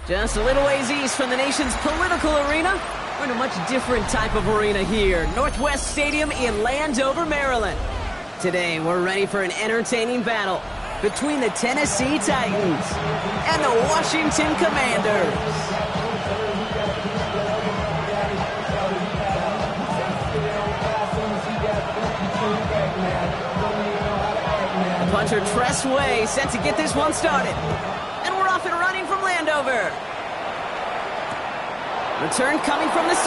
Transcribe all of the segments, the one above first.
Just a little ways east from the nation's political arena, we're in a much different type of arena here. Northwest Stadium in Landover, Maryland. Today, we're ready for an entertaining battle between the Tennessee Titans and the Washington Commanders. The punter Tress Way set to get this one started. And we're off and running from Landover. Return coming from the 6.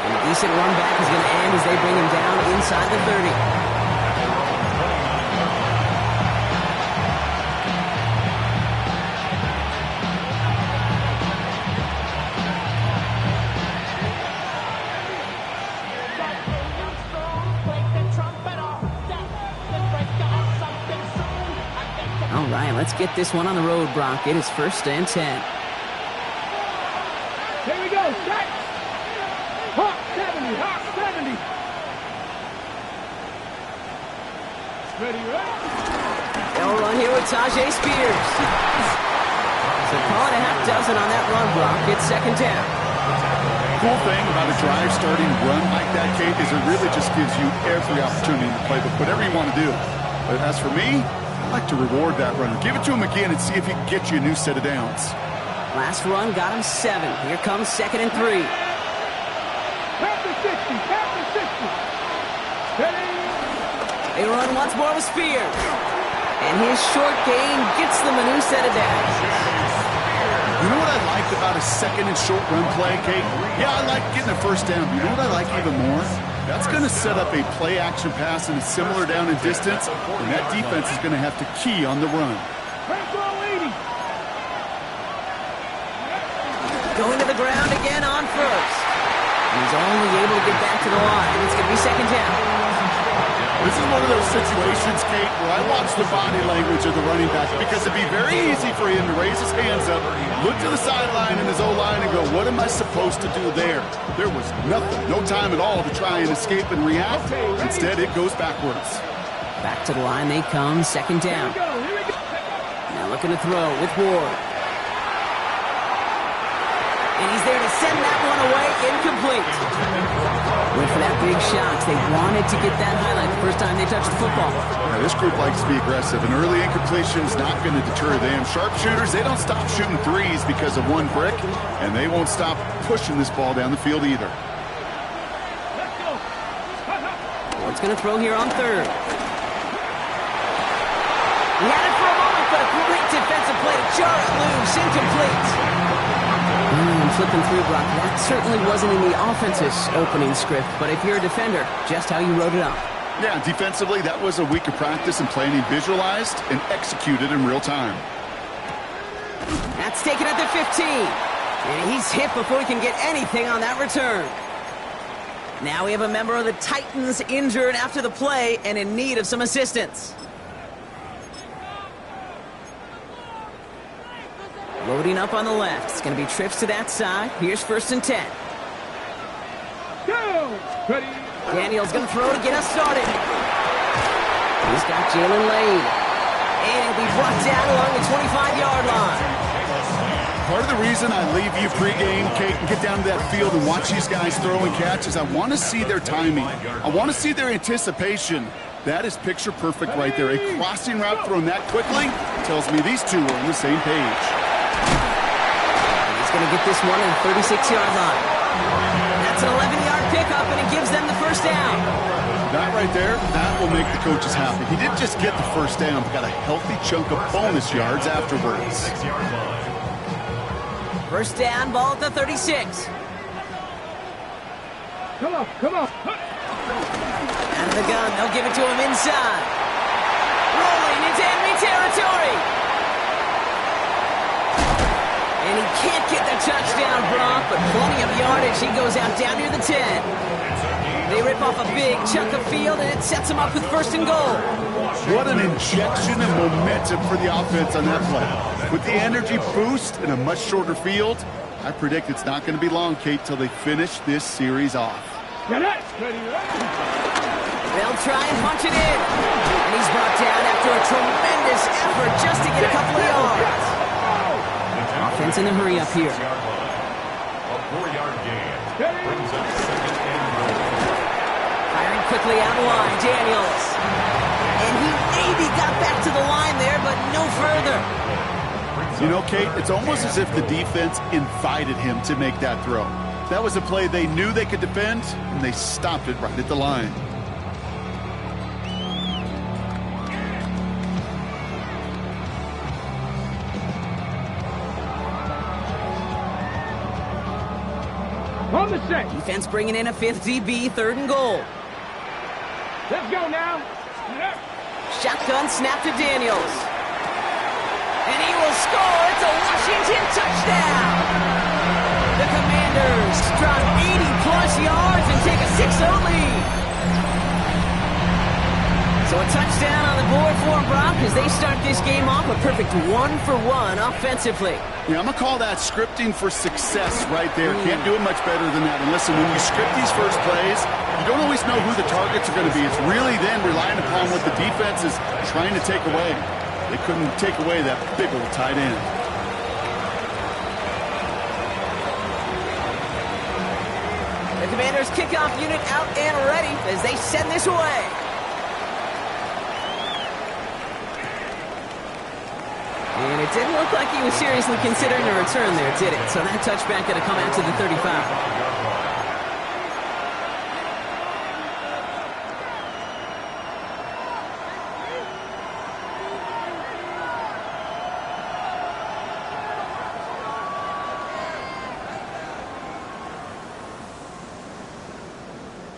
And a decent run back is going to end as they bring him down inside the 30. All right, let's get this one on the road, Brock. It is 1st and 10. Here we go, set. Hawk 70, Hawk 70. Ready, right? They'll run here with Tajay Spears. So call it a half dozen on that run, Brock. It's 2nd down. Cool thing about a drive starting run like that, Kate, is it really just gives you every opportunity to play whatever you want to do. But as for me, I like to reward that runner. Give it to him again and see if he can get you a new set of downs. Last run got him 7. Here comes 2nd and 3. Captain 60, Captain 60. Ready? They run once more with Spears. And his short gain gets them a new set of downs. You know what I like about a 2nd and short run play, Kate? Yeah, I like getting a 1st down. You know what I like even more? That's going to set up a play-action pass in a similar down and distance, and that defense is going to have to key on the run. Going to the ground again on 1st. He's only able to get back to the line. It's going to be 2nd down. This is one of those situations, Kate, where I watch the body language of the running back because it'd be very easy for him to raise his hands up, look to the sideline in his O-line and go, what am I supposed to do there? There was nothing, no time at all to try and escape and react. Instead, it goes backwards. Back to the line they come, 2nd down. Now looking to throw with Ward. And he's there to send that one away, incomplete. Went for that big shot. They wanted to get that highlight the first time they touched the football. Now, this group likes to be aggressive. An early incompletion is not going to deter them. Sharpshooters, they don't stop shooting threes because of one brick, and they won't stop pushing this ball down the field either. Ward's going to throw here on 3rd. He had it for a moment, but a great defensive play to jar it loose, incomplete. Flipping through, Brock, that certainly wasn't in the offense's opening script, but if you're a defender, just how you wrote it up. Yeah, defensively, that was a week of practice and planning visualized and executed in real time. That's taken at the 15. And he's hit before he can get anything on that return. Now we have a member of the Titans injured after the play and in need of some assistance. Loading up on the left. It's going to be trips to that side. Here's 1st and 10. Ready? Daniel's going to throw to get us started. He's got Jalen Lane. And he'll be brought down along the 25-yard line. Part of the reason I leave you pregame, Kate, and get down to that field and watch these guys throw and catch is I want to see their timing. I want to see their anticipation. That is picture perfect right there. A crossing route thrown that quickly tells me these two are on the same page. He's going to get this one at the 36-yard line. That's an 11-yard pickup, and it gives them the 1st down. That right there, that will make the coaches happy. He didn't just get the 1st down, but got a healthy chunk of bonus yards afterwards. 1st down, ball at the 36. Come on, come on. Out of the gun, they'll give it to him inside. Rolling into enemy territory. And he can't get the touchdown, Brock, but plenty of yardage. He goes out down near the 10. They rip off a big chunk of field, and it sets them up with 1st and goal. What an injection of momentum for the offense on that play. With the energy boost in a much shorter field, I predict it's not going to be long, Kate, till they finish this series off. Get it. Ready, They'll try and punch it in. And he's brought down after a tremendous effort just to get a couple of yards. Offense in the hurry up here. A 4-yard gain brings up second and goal. Firing quickly out line, Daniels. And he maybe got back to the line there, but no further. You know, Kate, it's almost as if the defense invited him to make that throw. That was a play they knew they could defend, and they stopped it right at the line. On the set. Defense bringing in a fifth DB, 3rd and goal. Let's go now. Shotgun snap to Daniels. And he will score. It's a Washington touchdown. The Commanders drop 80-plus yards and take a 6-0 lead. So a touchdown on the board for Brock as they start this game off a perfect 1-for-1 offensively. Yeah, I'm going to call that scripting for success right there. Can't do it much better than that. And listen, when you script these first plays, you don't always know who the targets are going to be. It's really then relying upon what the defense is trying to take away. They couldn't take away that big old tight end. The Commanders' kickoff unit out and ready as they send this away. And it didn't look like he was seriously considering a return there, did it? So that touchback going to come out to the 35.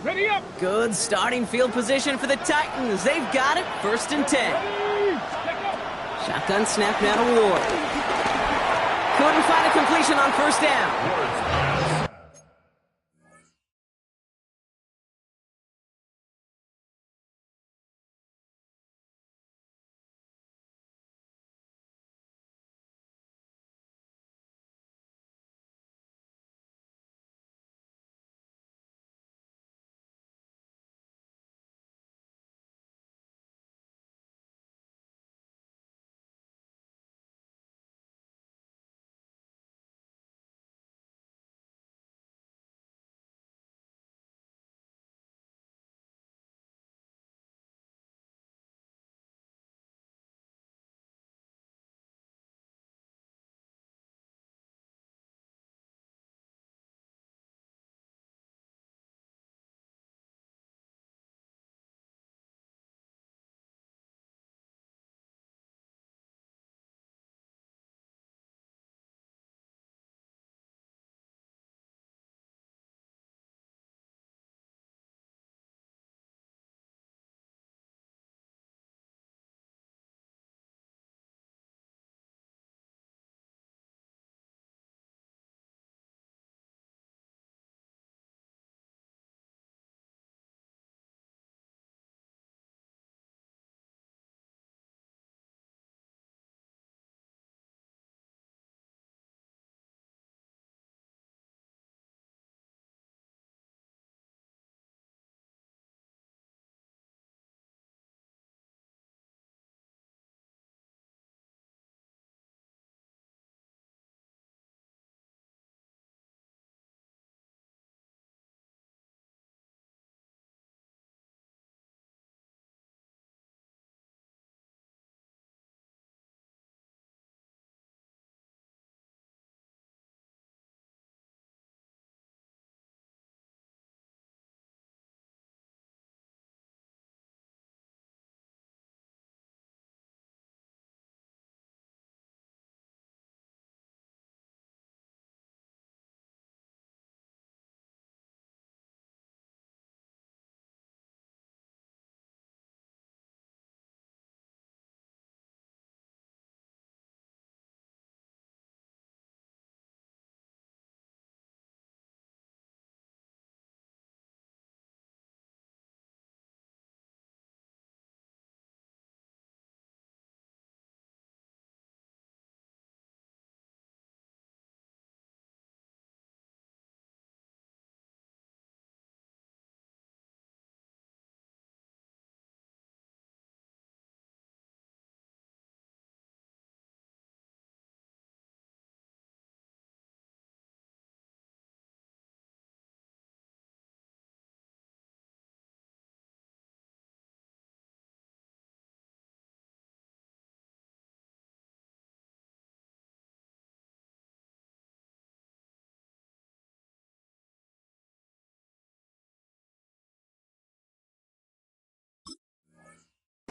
Ready up. Good starting field position for the Titans. They've got it. 1st and 10. Shotgun snap now to Ward. Couldn't find a completion on 1st down.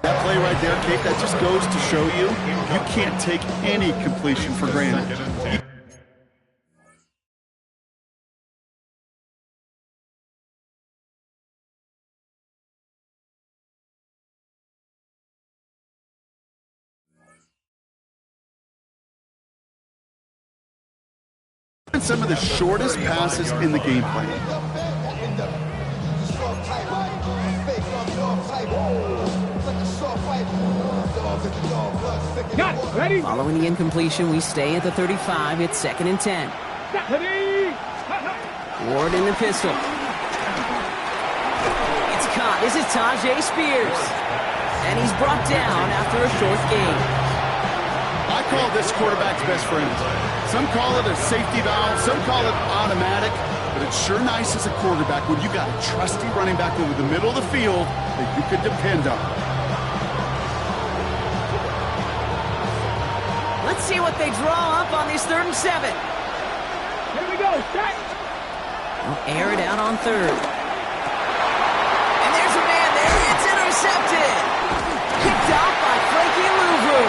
That play right there, Kate, that just goes to show you, you can't take any completion for granted. Some of the shortest passes in the game plan. Got it. Ready? Following the incompletion, we stay at the 35. It's 2nd and 10. Ready? Ward in the pistol. It's caught. This is Tajay Spears. And he's brought down after a short gain. I call this quarterback's best friend. Some call it a safety valve, some call it automatic, but it's sure nice as a quarterback when you got a trusty running back over the middle of the field that you could depend on. Let's see what they draw up on this 3rd and 7. Here we go. Set. We'll air it out on 3rd. And there's a man there. It's intercepted. Picked off by Frankie Louvu.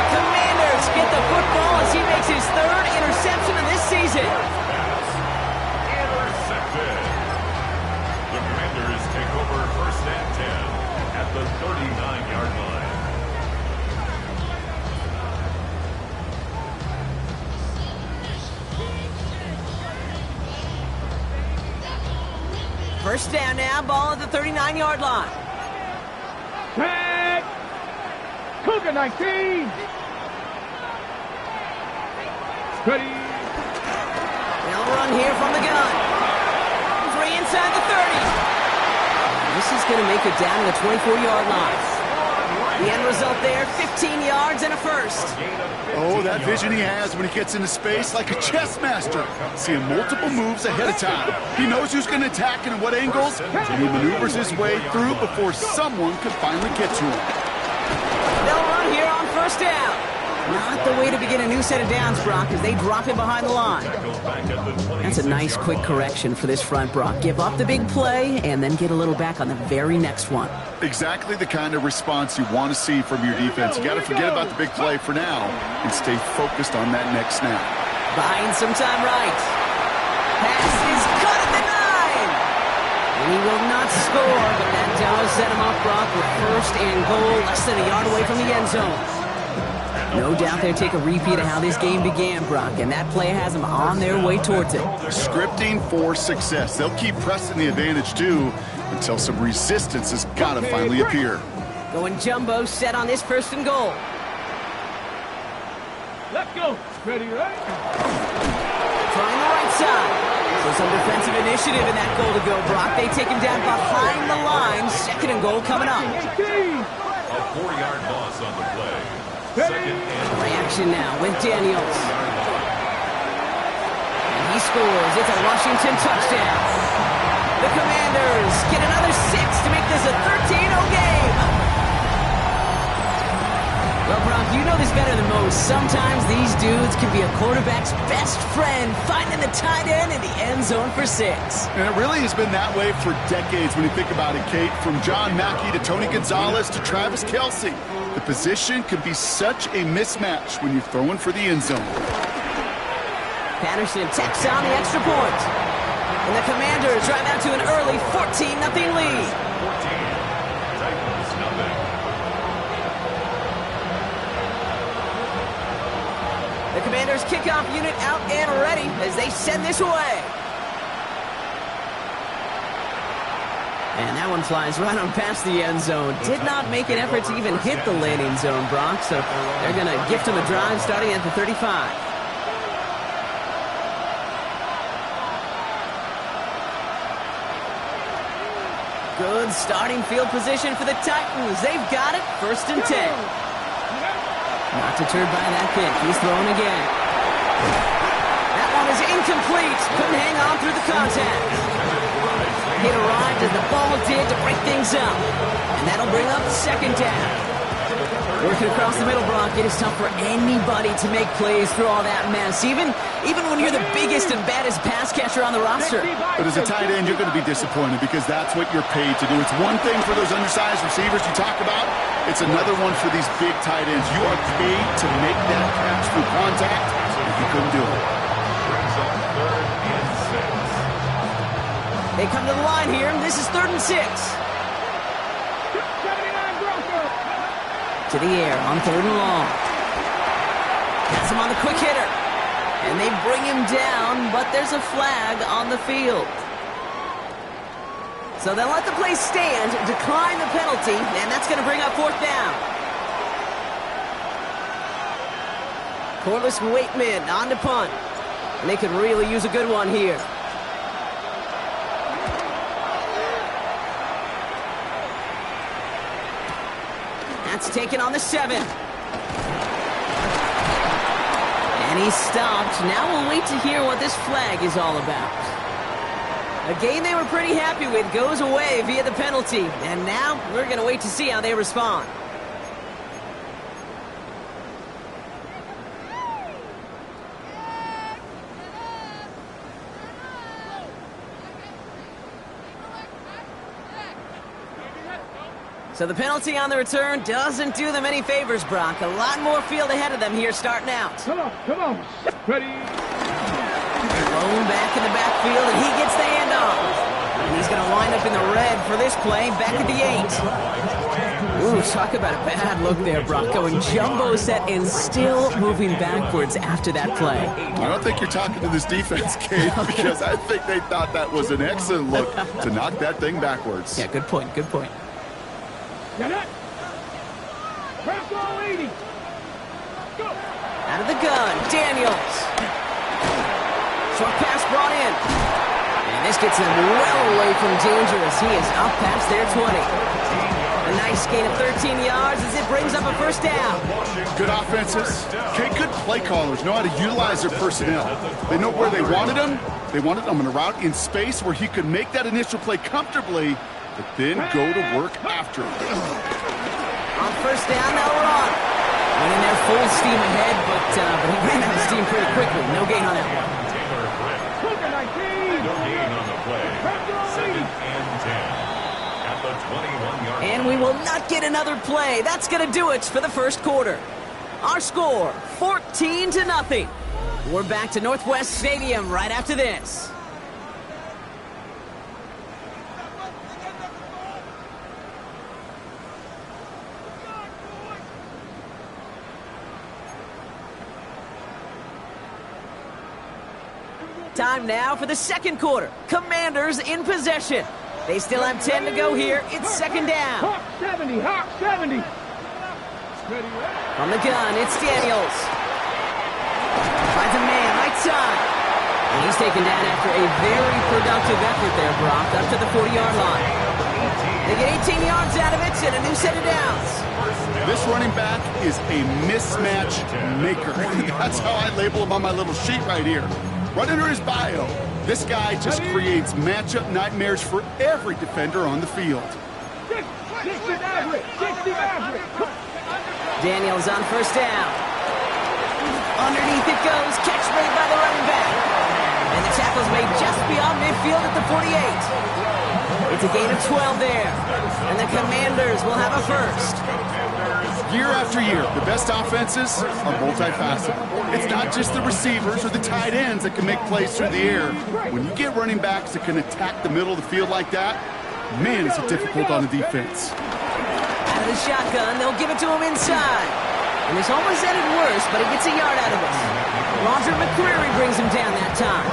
Commanders get the football as he makes his 3rd interception of this season. Intercepted. The Commanders take over 1st and 10 at the 39-yard line. First down now, ball at the 39-yard line. Tag. Cougar 19. Ready? They'll run here from the gun. 3 inside the 30. This is going to make it down to the 24-yard line. The end result there, 15 yards and a first. Oh, that vision he has when he gets into space like a chess master. Seeing multiple moves ahead of time. He knows who's going to attack and in what angles, and he maneuvers his way through before someone could finally get to him. They'll run here on 1st down. Not the way to begin a new set of downs, Brock, as they drop him behind the line. That's a nice quick correction for this front, Brock. Give up the big play and then get a little back on the very next one. Exactly the kind of response you want to see from your defense. You got to forget about the big play for now and stay focused on that next snap. Buying some time right. Pass is cut at the 9. And he will not score, but that does set him up, Brock, with 1st and goal, less than a yard away from the end zone. No doubt they'll take a repeat of how this game began, Brock, and that play has them on their way towards it. Scripting for success. They'll keep pressing the advantage, too, until some resistance has got to finally appear. Going jumbo set on this 1st and goal. Let's go. Ready, right? Trying the right side. So some defensive initiative in that goal to go, Brock. They take him down behind the line. 2nd and goal coming up. A 4-yard loss on the play. Reaction now with Daniels. And he scores. It's a Washington touchdown. The Commanders get another 6 to make this a 13-0 game. Well, Brock, you know this better than most. Sometimes these dudes can be a quarterback's best friend, finding the tight end in the end zone for 6. And it really has been that way for decades when you think about it, Kate. From John Mackey to Tony Gonzalez to Travis Kelce. The position can be such a mismatch when you're throwing for the end zone. Patterson tacks on the extra point. And the Commanders drive out to an early 14-0 lead. 14. Titans nothing. The Commanders kickoff unit out and ready as they send this away. And that one flies right on past the end zone. Did not make an effort to even hit the landing zone, Brock. So they're going to gift him a drive starting at the 35. Good starting field position for the Titans. They've got it. 1st and 10. Not deterred by that pick. He's throwing again. That one is incomplete. Couldn't hang on through the contact. Hit arrived as the ball did to break things up. And that'll bring up 2nd down. Working across the middle, Brock, it is tough for anybody to make plays through all that mess, even when you're the biggest and baddest pass catcher on the roster. But as a tight end, you're going to be disappointed because that's what you're paid to do. It's one thing for those undersized receivers you talk about. It's another one for these big tight ends. You are paid to make that catch through contact, and you couldn't do it. They come to the line here. This is 3rd and 6. To the air on 3rd and long. Has him on the quick hitter. And they bring him down, but there's a flag on the field. So they'll let the play stand, decline the penalty, and that's going to bring up 4th down. Corliss Waitman on to punt. And they could really use a good one here. That's taken on the 7. And he's stopped. Now we'll wait to hear what this flag is all about. A game they were pretty happy with goes away via the penalty. And now we're going to wait to see how they respond. So the penalty on the return doesn't do them any favors, Brock. A lot more field ahead of them here starting out. Come on. Ready. Thrown back in the backfield, and he gets the handoff. And he's going to wind up in the red for this play, back at the 8. Ooh, talk about a bad look there, Brock. Going jumbo set and still moving backwards after that play. I don't think you're talking to this defense, Kate, because I think they thought that was an excellent look to knock that thing backwards. Yeah, good point, good point. Get it. Press all 80. Go. Out of the gun, Daniels. Short pass brought in. And this gets them well away from danger as he is up past their 20. A nice gain of 13 yards as it brings up a 1st down. Good offenses. Okay, good play callers know how to utilize their personnel. They know where they wanted them. They wanted them in a route in space where he could make that initial play comfortably, but then go to work after it. On 1st down, they'll run. Running their full steam ahead, but he ran out of steam pretty quickly. No gain on that one. No gain on the play. 2nd and 10. At the 21-yard line. And we will not get another play. That's going to do it for the 1st quarter. Our score, 14-0. We're back to Northwest Stadium right after this. Time now for the 2nd quarter. Commanders in possession. They still have 10 to go here. It's 2nd down. Hawk 70. On the gun, it's Daniels. Finds a man right side. And he's taken down after a very productive effort there, Brock, up to the 40-yard line. They get 18 yards out of it and a new set of downs. This running back is a mismatch maker. That's how I label him on my little sheet right here. Right under his bio, this guy just creates matchup nightmares for every defender on the field. 60 average. Daniels on 1st down. Underneath it goes, catch made by the running back. And the tackle's made just beyond midfield at the 48. It's a gain of 12 there. And the Commanders will have a 1st. Year after year, the best offenses are multifaceted. It's not just the receivers or the tight ends that can make plays through the air. When you get running backs that can attack the middle of the field like that, man, is it difficult on the defense. Out of the shotgun, they'll give it to him inside. And this almost ended worse, but he gets a yard out of it. Roger McCreary brings him down that time.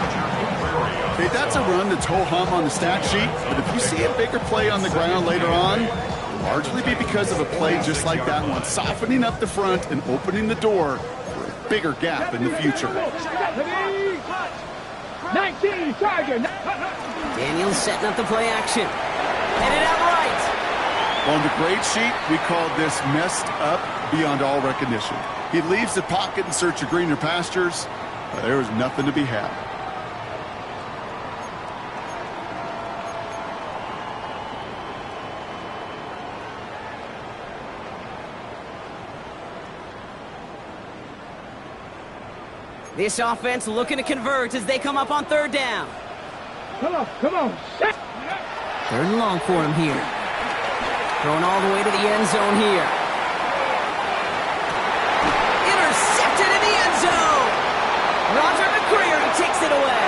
Okay, that's a run that's ho-hum on the stat sheet, but if you see a bigger play on the ground later on, it'll largely be because of a play just like that one, softening up the front and opening the door for a bigger gap in the future. 19, Tiger. Daniels setting up the play action. Headed out right. On the grade sheet, we call this messed up beyond all recognition. He leaves the pocket in search of greener pastures, but there was nothing to be had. This offense looking to convert as they come up on third down. Come on. Set. Third and long for him here. Thrown all the way to the end zone here. Intercepted in the end zone. Roger McCreary takes it away.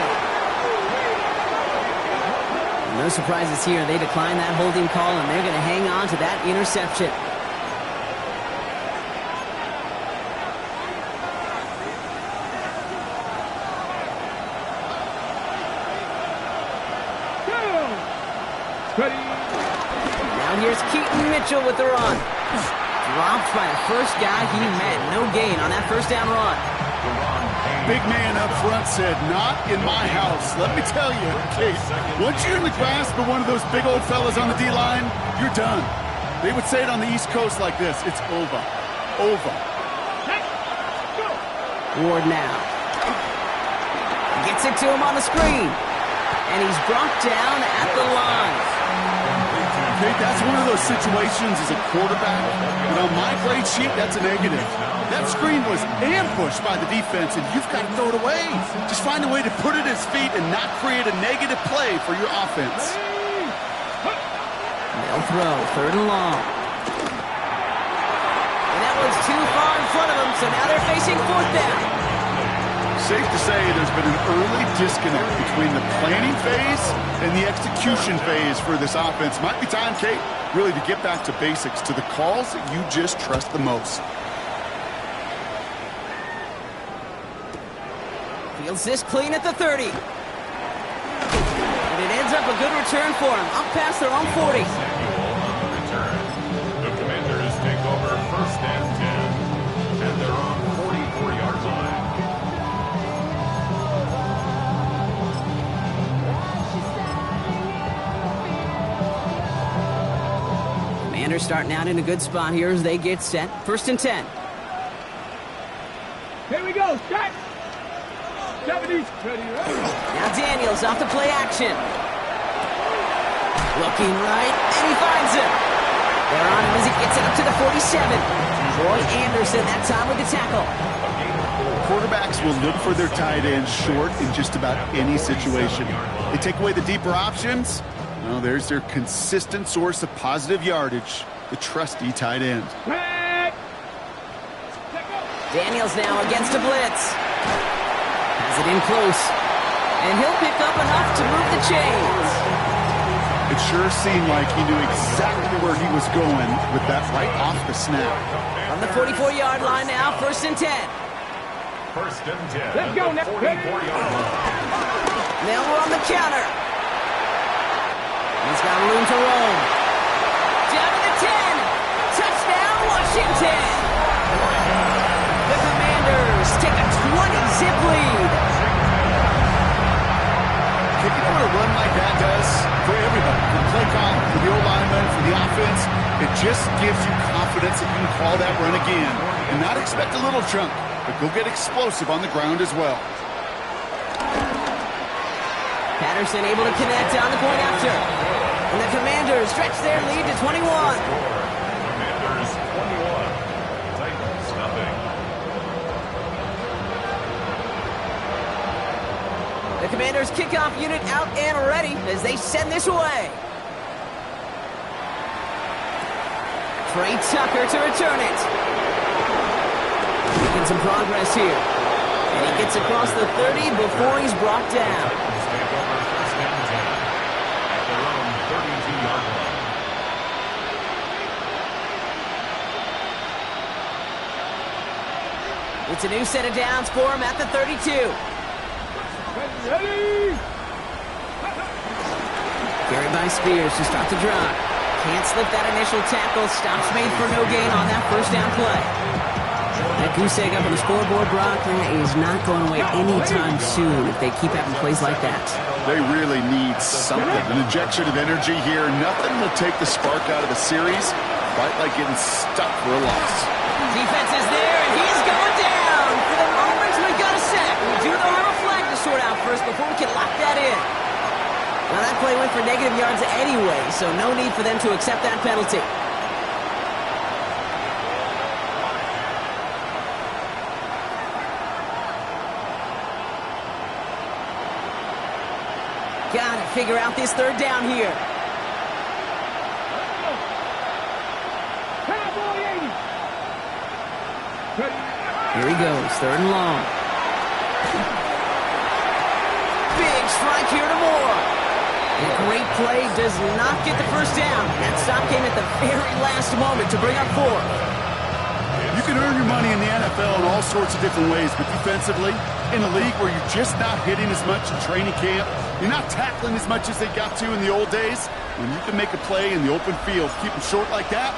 No surprises here. They decline that holding call, and they're going to hang on to that interception. Now here's Keaton Mitchell with the run. Dropped by the first guy he met. No gain on that first down run. Big man up front said, not in my house. Let me tell you, Kate, once you're in the grasp of one of those big old fellas on the D-line, you're done. They would say it on the East Coast like this, it's over. Over. Ward now. Gets it to him on the screen. And he's brought down at the line. Okay, that's one of those situations as a quarterback, and on my grade sheet, that's a negative. That screen was ambushed by the defense, and you've got to throw it away. Just find a way to put it at his feet and not create a negative play for your offense. They'll throw, third and long. And that one's too far in front of them, so now they're facing fourth down. Safe to say there's been an early disconnect between the planning phase and the execution phase for this offense. Might be time, Kate, really to get back to basics, to the calls that you just trust the most. Fields this clean at the 30. And it ends up a good return for him, up past their own 40. Return. The Commanders take over first and 10 at their own 44-yard line. Commanders starting out in a good spot here as they get set. First and 10. Here we go. Set. 70s. Ready. Now Daniels off to play action. Looking right, and he finds him. They're on him as he gets it up to the 47. Roy Anderson that time with the tackle. Quarterbacks will look for their tight end short in just about any situation. They take away the deeper options. Well, there's their consistent source of positive yardage, the trusty tight end. Daniels now against a blitz. Has it in close. And he'll pick up enough to move the chains. It sure seemed like he knew exactly where he was going with that right off the snap. On the 44-yard line now, first and 10. First and 10. Let's go now. 44-yard line. Now we're on the counter. He's got room to roam. Down to the 10. Touchdown, Washington. The Commanders take a 20-zip lead. You know what a run like that does for everybody, for the play caller, for the O-lineman, for the offense? It just gives you confidence that you can call that run again and not expect a little chunk, but go get explosive on the ground as well. Patterson able to connect on the point after. And the Commanders stretch their lead to 21. Commanders 21. Titans nothing. The Commanders kickoff unit out and ready as they send this away. Trey Tucker to return it. Making some progress here. And he gets across the 30 before he's brought down. Take over first and 10 at their own 32-yard line. It's a new set of downs for him at the 32. Ready. Carried by Spears to start the drive. Can't slip that initial tackle. Stops made for no gain on that first down play. That goose egg up on the scoreboard, Brock, that is not going away anytime soon if they keep having plays like that. They really need something, an injection of energy here. Nothing will take the spark out of the series, quite like getting stuck for a loss. Defense is there, and he's going down. For the moment, we've got a sack. We do though have a flag to sort out first before we can lock that in. Now that play went for negative yards anyway, so no need for them to accept that penalty. figure out this third down here. Cowboy 80. Here he goes, third and long. Big strike here to Moore. And a great play does not get the first down. That stop came at the very last moment to bring up fourth. You can earn your money in the NFL in all sorts of different ways, but defensively, in a league where you're just not hitting as much in training camp, you're not tackling as much as they got to in the old days, when you can make a play in the open field, keep them short like that,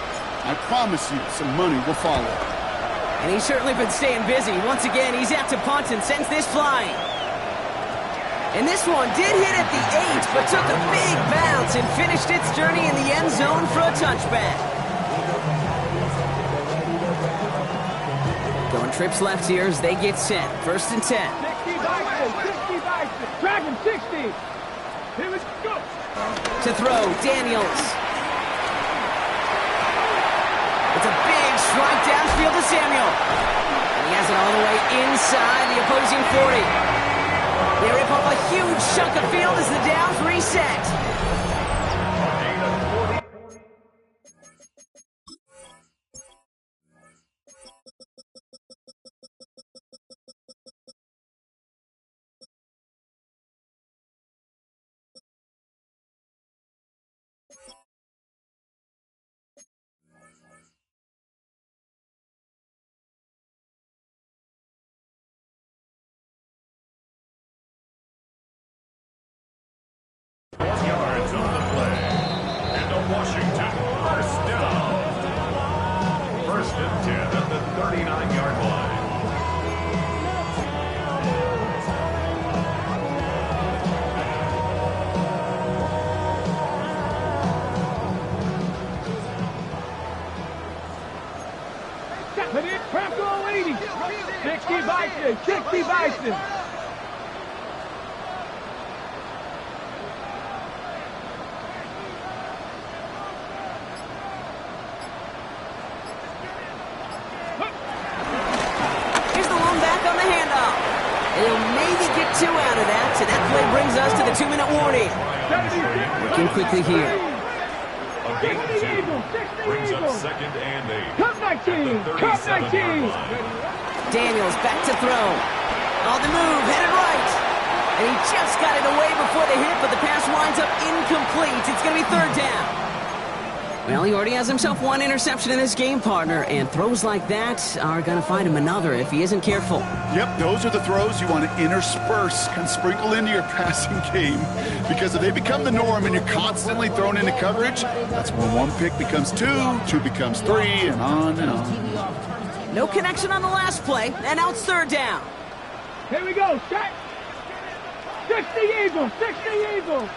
I promise you some money will follow. And he's certainly been staying busy. Once again, he's out to punt and sends this flying. And this one did hit at the 8, but took a big bounce and finished its journey in the end zone for a touchback. Going trips left here as they get set. First and 10. 60 Bison, 60 Bison. Drag him, 60. Here we go. To throw, Daniels. It's a big strike downfield to Samuel. And he has it all the way inside the opposing 40. They rip off a huge chunk of field as the downs reset. Yards on the play. And a Washington first down. First and 10 at the 39-yard line. But it's Crackle 80. 60 Bison, 60 Bison. They'll maybe get 2 out of that, so that play brings us to the 2-minute warning. Working quickly here. A gain of 2 brings up second and 8. Cut 19, cut 19. Daniels back to throw. On the move, headed right. And he just got it away before the hit, but the pass winds up incomplete. It's going to be third down. Well, he already has himself 1 interception in this game, partner, and throws like that are going to find him another if he isn't careful. Yep, those are the throws you want to intersperse and sprinkle into your passing game, because if they become the norm and you're constantly thrown into coverage, that's when 1 pick becomes 2, 2 becomes 3, and on and on. No connection on the last play, and now it's third down. Here we go, set. 60 Eagles, 60 Eagles.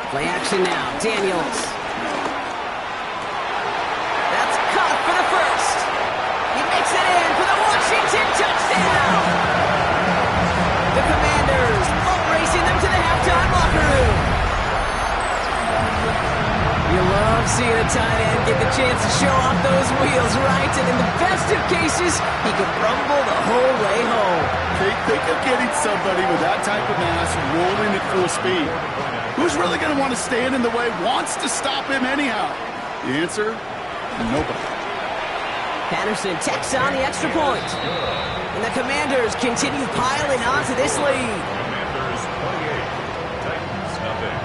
Play action now, Daniels. That's caught for the first. He makes it in for the Washington touchdown. The Commanders boat racing them to the halftime locker room. You love seeing a tight end get the chance to show off those wheels, right? And in the best of cases, he could rumble the whole way home. Think of getting somebody with that type of mass rolling at full speed. Who's really going to want to stand in the way, wants to stop him anyhow? The answer, nobody. Patterson tacks on the extra point. And the Commanders continue piling on to this lead. Commanders 28, Titans nothing.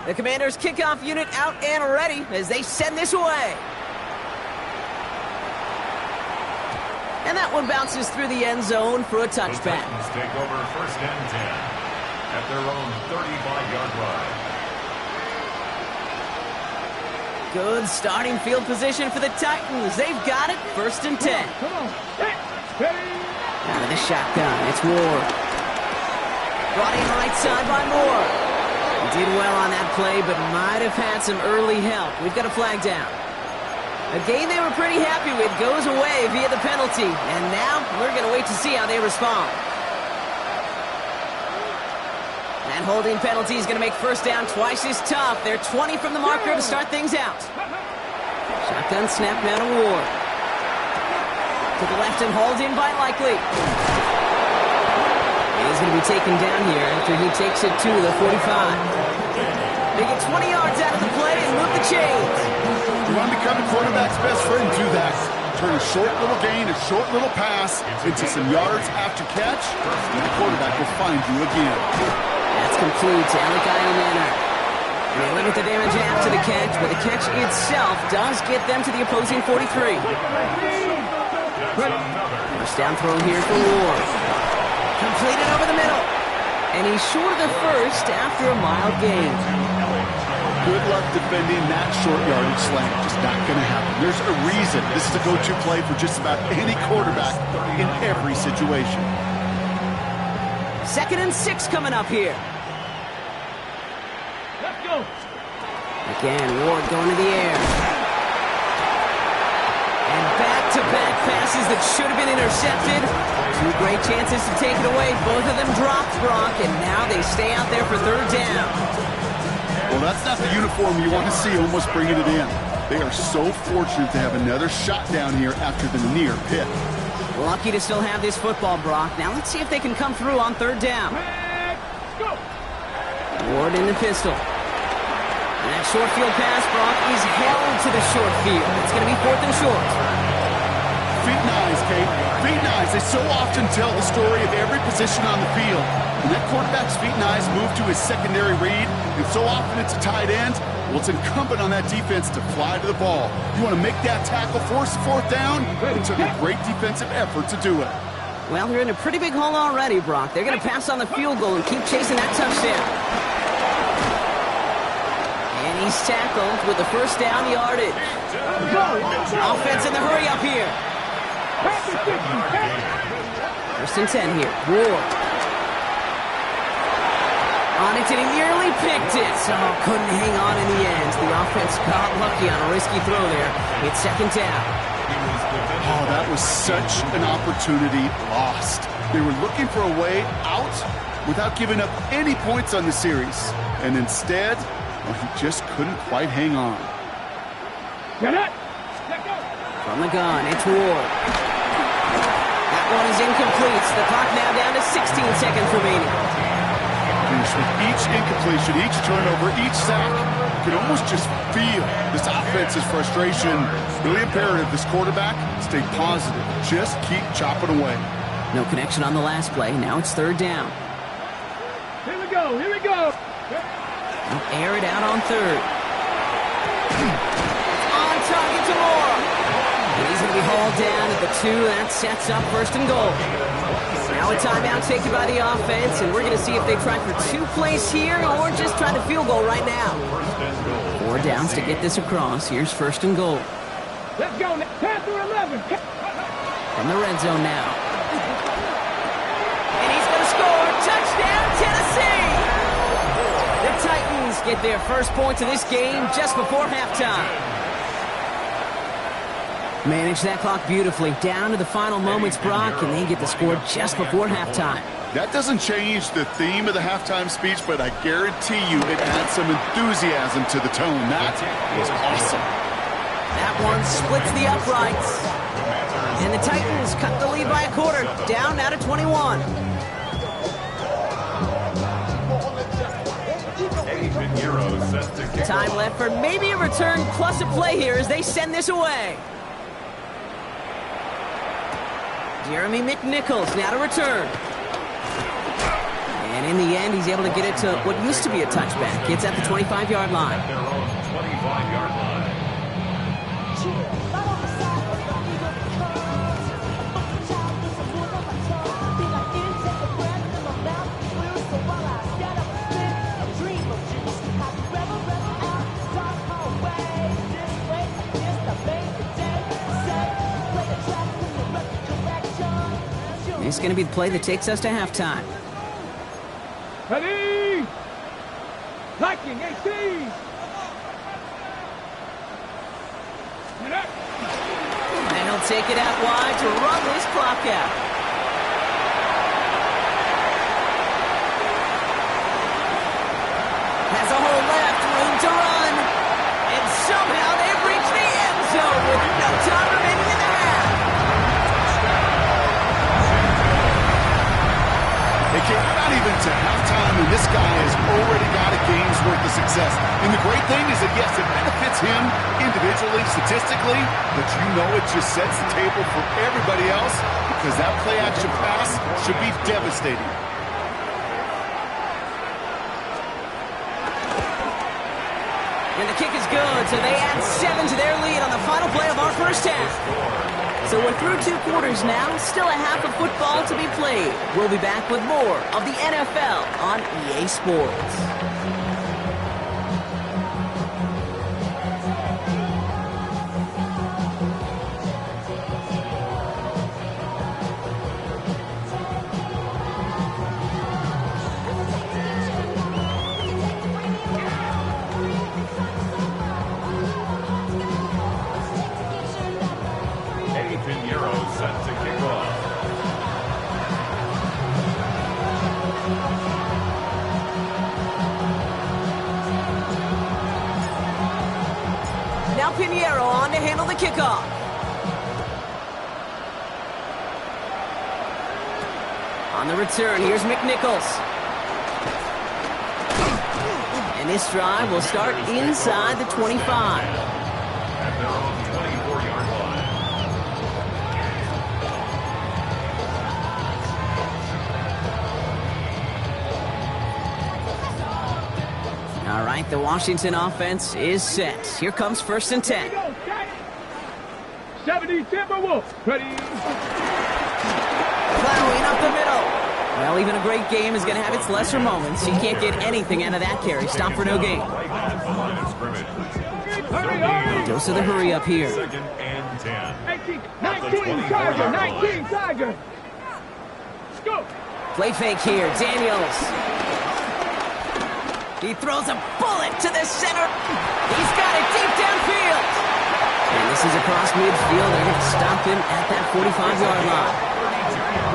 The Commanders' kickoff unit out and ready as they send this away. And that one bounces through the end zone for a touchback. The Titans take over first and 10 at their own 35-yard line. Good starting field position for the Titans. They've got it, first and 10. Come on, set. Out of the shotgun, it's Ward. Brought in right side by Moore. He did well on that play, but might have had some early help. We've got a flag down. A game they were pretty happy with goes away via the penalty. And now we're going to wait to see how they respond. That holding penalty is going to make first down twice as tough. They're 20 from the marker to start things out. Shotgun snap now to Ward. To the left and hauled in by Likely. He's going to be taken down here after he takes it to the 45. They get 20 yards out of the play and move the chains. You want to become a quarterback's best friend, do that. Turn a short little gain, a short little pass into some yards after catch, and the quarterback will find you again. That's complete to Alec Ironmanner. They limit the damage after the catch, but the catch itself does get them to the opposing 43. First down throw here for Ward. Completed over the middle. And he's short of the first after a mild gain. Good luck defending that short yardage slant. Just not going to happen. There's a reason this is a go-to play for just about any quarterback in every situation. 2nd and 6 coming up here. Let's go. Again, Ward going to the air. And back-to-back passes that should have been intercepted. 2 great chances to take it away. Both of them dropped, Brock, and now they stay out there for 3rd down. Well, that's not the uniform you want to see almost bringing it in. They are so fortunate to have another shot down here after the near pick. Lucky to still have this football, Brock. Now let's see if they can come through on 3rd down. Let's go. Ward in the pistol. And that short field pass, Brock, is held to the short field. It's going to be 4th and short. Feet and eyes, Kate. Feet and eyes. They so often tell the story of every position on the field. When that quarterback's feet and eyes move to his secondary read, and so often it's a tight end, well, it's incumbent on that defense to fly to the ball. You want to make that tackle, force the 4th down? It took a great defensive effort to do it. Well, they're in a pretty big hole already, Brock. They're going to pass on the field goal and keep chasing that touchdown. And he's tackled with the first down yardage. Offense in the hurry up here. 1st and 10 here. Ward. On it, and he nearly picked it. So couldn't hang on in the end. The offense got lucky on a risky throw there. It's 2nd down. Oh, that was such an opportunity lost. They were looking for a way out without giving up any points on the series. And instead, well, he just couldn't quite hang on. Get it. From the gun, it's Ward. That one is incomplete. The clock now down to 16 seconds remaining. With each incompletion, each turnover, each sack, you can almost just feel this offense's frustration. Really imperative, this quarterback, stay positive. Just keep chopping away. No connection on the last play. Now it's 3rd down. Here we go. Here we go. They'll air it out on 3rd. On target to Moore. And he's going to be hauled down at the 2. That sets up 1st and goal. Now a timeout taken by the offense, and we're going to see if they try for 2 plays here or just try the field goal right now. 4 downs to get this across. Here's 1st and goal. Let's go. 10 through 11. From the red zone now. And he's going to score. Touchdown, Tennessee! The Titans get their first points of this game just before halftime. Manage that clock beautifully. Down to the final moments, Brock, and they get the score just before halftime. That doesn't change the theme of the halftime speech, but I guarantee you it adds some enthusiasm to the tone. That was awesome. That one splits the uprights. And the Titans cut the lead by a quarter. Down now to 21. Time left for maybe a return plus a play here as they send this away. Jeremy McNichols now to return. And in the end, he's able to get it to what used to be a touchback. It's at the 25-yard line. Their own 25-yard line. It's going to be the play that takes us to halftime. Ready? Liking 18. And he'll take it out wide to run this clock out. to halftime, and this guy has already got a game's worth of success. And the great thing is that, yes, it benefits him individually, statistically, but you know it just sets the table for everybody else because that play-action pass should be devastating. And the kick is good, so they add 7 to their lead on the final play of our first half. So we're through 2 quarters now, still a half of football to be played. We'll be back with more of the NFL on EA Sports. Set to kick off. Now Pinheiro on to handle the kickoff. On the return, here's McNichols. And this drive will start inside the 25. At their own 24-yard line. All right, the Washington offense is set. Here comes 1st and 10. 70 Timberwolves. Ready. Plowing up the middle. Well, even a great game is going to have its lesser moments. You can't get anything out of that carry. Stop for no gain. Dose of the hurry up here. 2nd and 10. 19 Tiger. 19 Tiger. Let's go. Play fake here. Daniels. He throws a bullet to the center. He's got it deep downfield. And this is across midfield. They're going to stop him at that 45-yard line.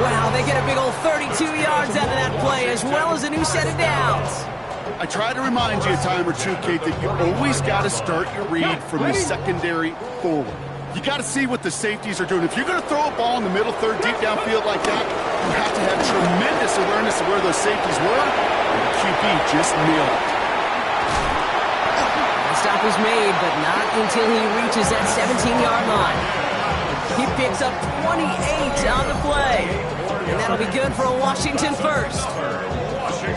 Wow, they get a big old 32 yards out of that play, as well as a new set of downs. I try to remind you a time or two, Kate, that you always got to start your read from the secondary forward. You got to see what the safeties are doing. If you're going to throw a ball in the middle third deep downfield like that, you have to have tremendous awareness of where those safeties were. QB just nailed it. The stop was made, but not until he reaches that 17-yard line. He picks up 28 on the play. And that'll be good for a Washington first.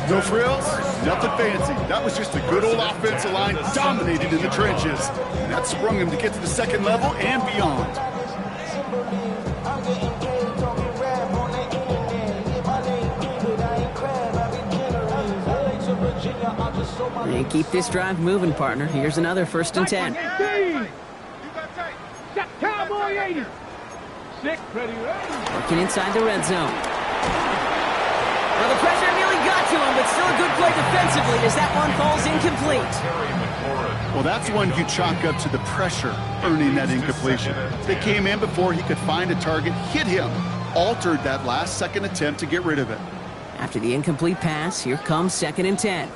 No frills, nothing fancy. That was just a good old offensive line dominated in the trenches. And that sprung him to get to the second level and beyond. And keep this drive moving, partner. Here's another 1st and 10. Cowboy 80. 6, ready. Working inside the red zone. Well, the pressure nearly got to him, but still a good play defensively as that one falls incomplete. Well, that's one you chalk up to the pressure earning that incompletion. They came in before he could find a target, hit him, altered that last-second attempt to get rid of it. After the incomplete pass, here comes 2nd and 10.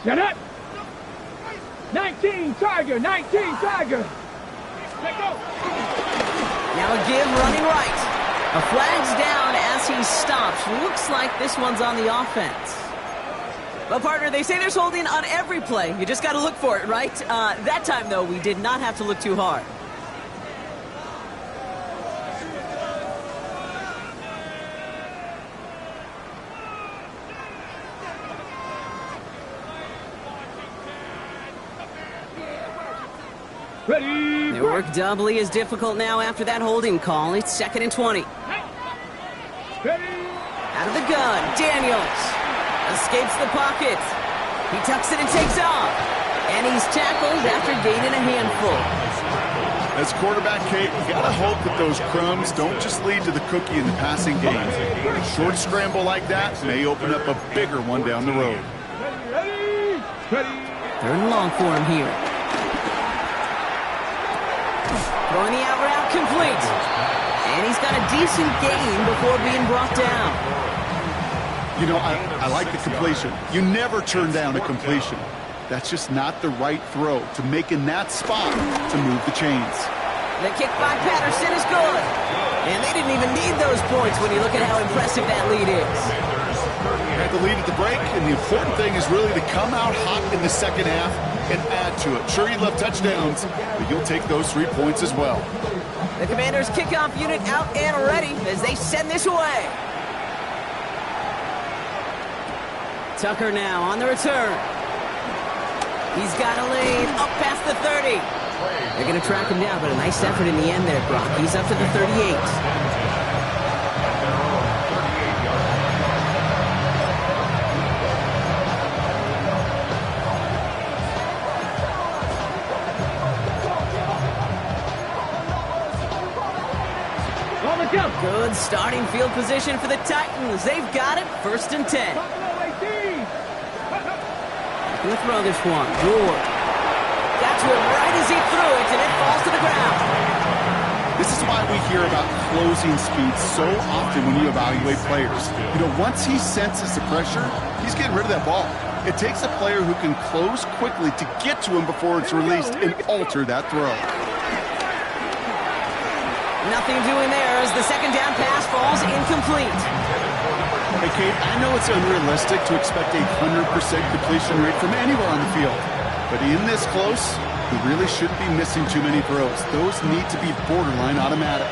Get up. 19 Tiger. 19 Tiger. Let go. Now a give running right. A flag's down as he stops. Looks like this one's on the offense. Well, partner, they say there's holding on every play. You just got to look for it, right? That time, though, we did not have to look too hard. Ready. Their work doubly is difficult now after that holding call. It's 2nd and 20. Ready. Out of the gun, Daniels escapes the pocket. He tucks it and takes off. And he's tackled after gaining a handful. As quarterback, Kate, you got to hope that those crumbs don't just lead to the cookie in the passing game. A short scramble like that may open up a bigger one down the road. Ready. Ready. 3rd and long for him here. Throwing the out route complete. And he's got a decent gain before being brought down. You know, I like the completion. You never turn down a completion. That's just not the right throw to make in that spot to move the chains. The kick by Patterson is good. And they didn't even need those points when you look at how impressive that lead is. At the lead at the break, and the important thing is really to come out hot in the second half and add to it. Sure, you love touchdowns, but you'll take those 3 points as well. The Commanders' kickoff unit out and ready as they send this away. Tucker now on the return. He's got a lead up past the 30. They're going to track him down, but a nice effort in the end there, Brock. He's up to the 38. Good starting field position for the Titans. They've got it. 1st and 10. Gonna throw this one. Ward. Got to it right as he threw it, and it falls to the ground. This is why we hear about closing speed so often when you evaluate players. You know, once he senses the pressure, he's getting rid of that ball. It takes a player who can close quickly to get to him before it's released and alter that throw. Nothing doing there as the second down pass falls incomplete. Hey, Kate, I know it's unrealistic to expect a 100% completion rate from anywhere on the field. But in this close, he really shouldn't be missing too many throws. Those need to be borderline automatic.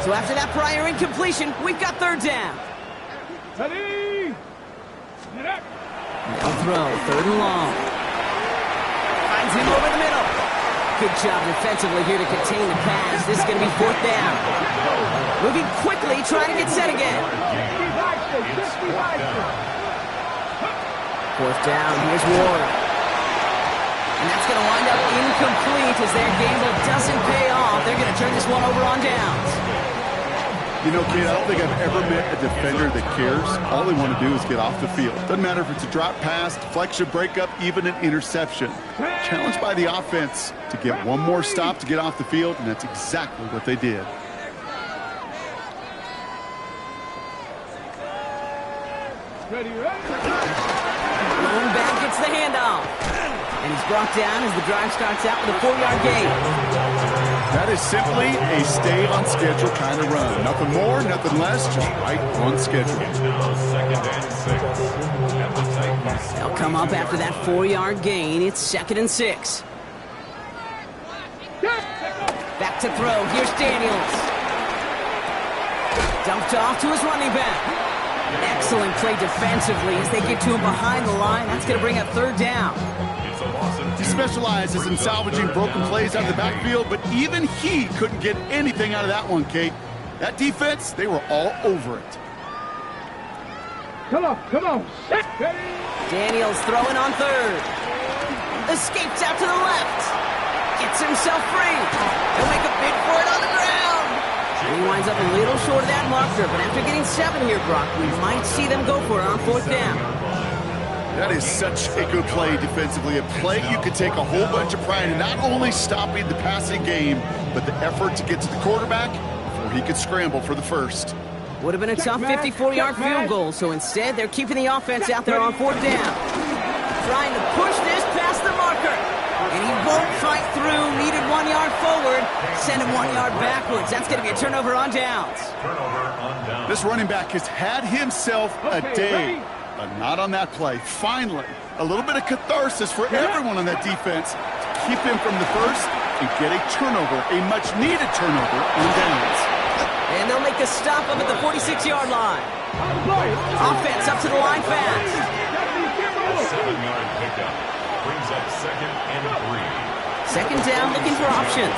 So after that prior incompletion, we've got 3rd down. Now throw, 3rd and long. Finds him over the middle. Good job defensively here to contain the pass. This is going to be 4th down. Moving quickly, trying to get set again. 4th down, here's Ward. And that's going to wind up incomplete as their gamble doesn't pay off. They're going to turn this one over on downs. You know, Kate, I don't think I've ever met a defender that cares. All they want to do is get off the field. Doesn't matter if it's a drop pass, deflection, breakup, even an interception. Challenged by the offense to get one more stop to get off the field, and that's exactly what they did. Going back gets the handoff. And he's brought down as the drive starts out with a 4-yard gain. That is simply a stay on schedule kind of run. Nothing more, nothing less, just right on schedule. They'll come up after that 4-yard gain. It's 2nd and 6. Back to throw. Here's Daniels. Dumped off to his running back. Excellent play defensively as they get to him behind the line. That's going to bring up 3rd down. He specializes in salvaging broken plays out of the backfield, but even he couldn't get anything out of that one, Kate. That defense, they were all over it. Come on. Daniels throwing on 3rd. Escapes out to the left. Gets himself free. He'll make a bid for it on the ground. He winds up a little short of that marker, but after getting 7 here, Brock, we might see them go for it on 4th down. That is such a good play defensively. A play you could take a whole bunch of pride in not only stopping the passing game, but the effort to get to the quarterback before he could scramble for the first. Would have been a tough 54-yard field goal, so instead they're keeping the offense out there on 4th down. Trying to push this past the marker. And he won't fight through. Needed 1 yard forward. Send him 1 yard backwards. That's going to be a turnover on downs. This running back has had himself a day. But not on that play. Finally, a little bit of catharsis for everyone on that defense to keep him from the first and get a turnover, a much-needed turnover on downs. And they'll make a stop up at the 46-yard line. Offense up to the line fast. 7-yard pickup brings up 2nd and 3. 2nd down, looking for options.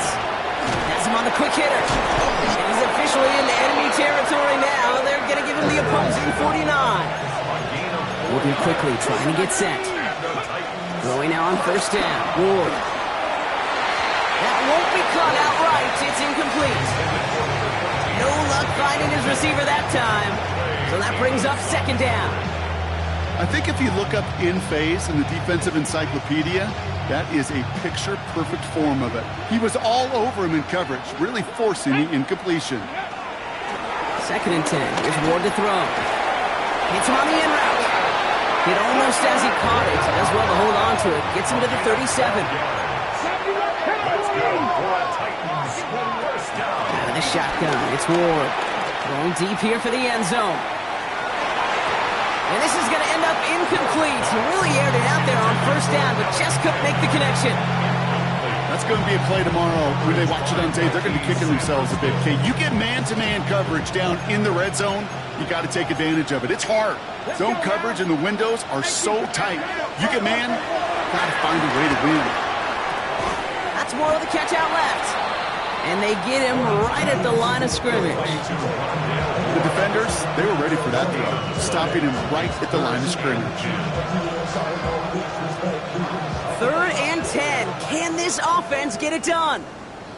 Has him on the quick hitter. And he's officially into enemy territory now. They're going to give him the opposing 49. Moving quickly, trying to get set. Throwing now on 1st down. Ward. That won't be caught outright. It's incomplete. No luck finding his receiver that time. So that brings up 2nd down. I think if you look up in phase in the defensive encyclopedia, that is a picture-perfect form of it. He was all over him in coverage, really forcing the incompletion. 2nd and 10. Here's Ward to throw. Hits him on the in route. Hit almost as he caught it. Does well to hold on to it. Gets him to the 37. Out of the shotgun. It's Ward. Going deep here for the end zone. And this is going to end up incomplete. He really aired it out there on first down, but just couldn't make the connection. That's going to be a play tomorrow. When they watch it on tape, they're going to be kicking themselves a bit. Okay, you get man-to-man coverage down in the red zone, you got to take advantage of it. It's hard. Zone coverage and the windows are so tight. You get man, got to find a way to win. That's more of the catch out left. And they get him right at the line of scrimmage. The defenders, they were ready for that throw, stopping him right at the line of scrimmage. 3rd and 10. Can this offense get it done?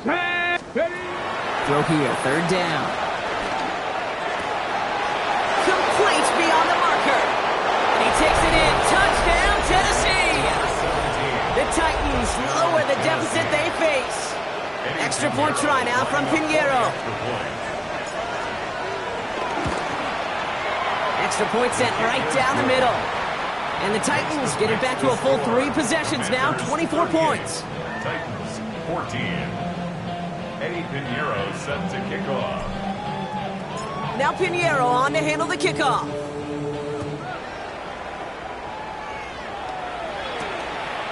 Throw here, 3rd down. Complete beyond the marker. And he takes it in. Touchdown, Tennessee! The Titans lower the deficit they face. Extra point try now from Pinheiro. Extra point sent right down the middle. And the Titans get it back to a full 3 possessions now, 24 points. Titans 14. Eddie Pinheiro set to kick off. Now Pinheiro on to handle the kickoff.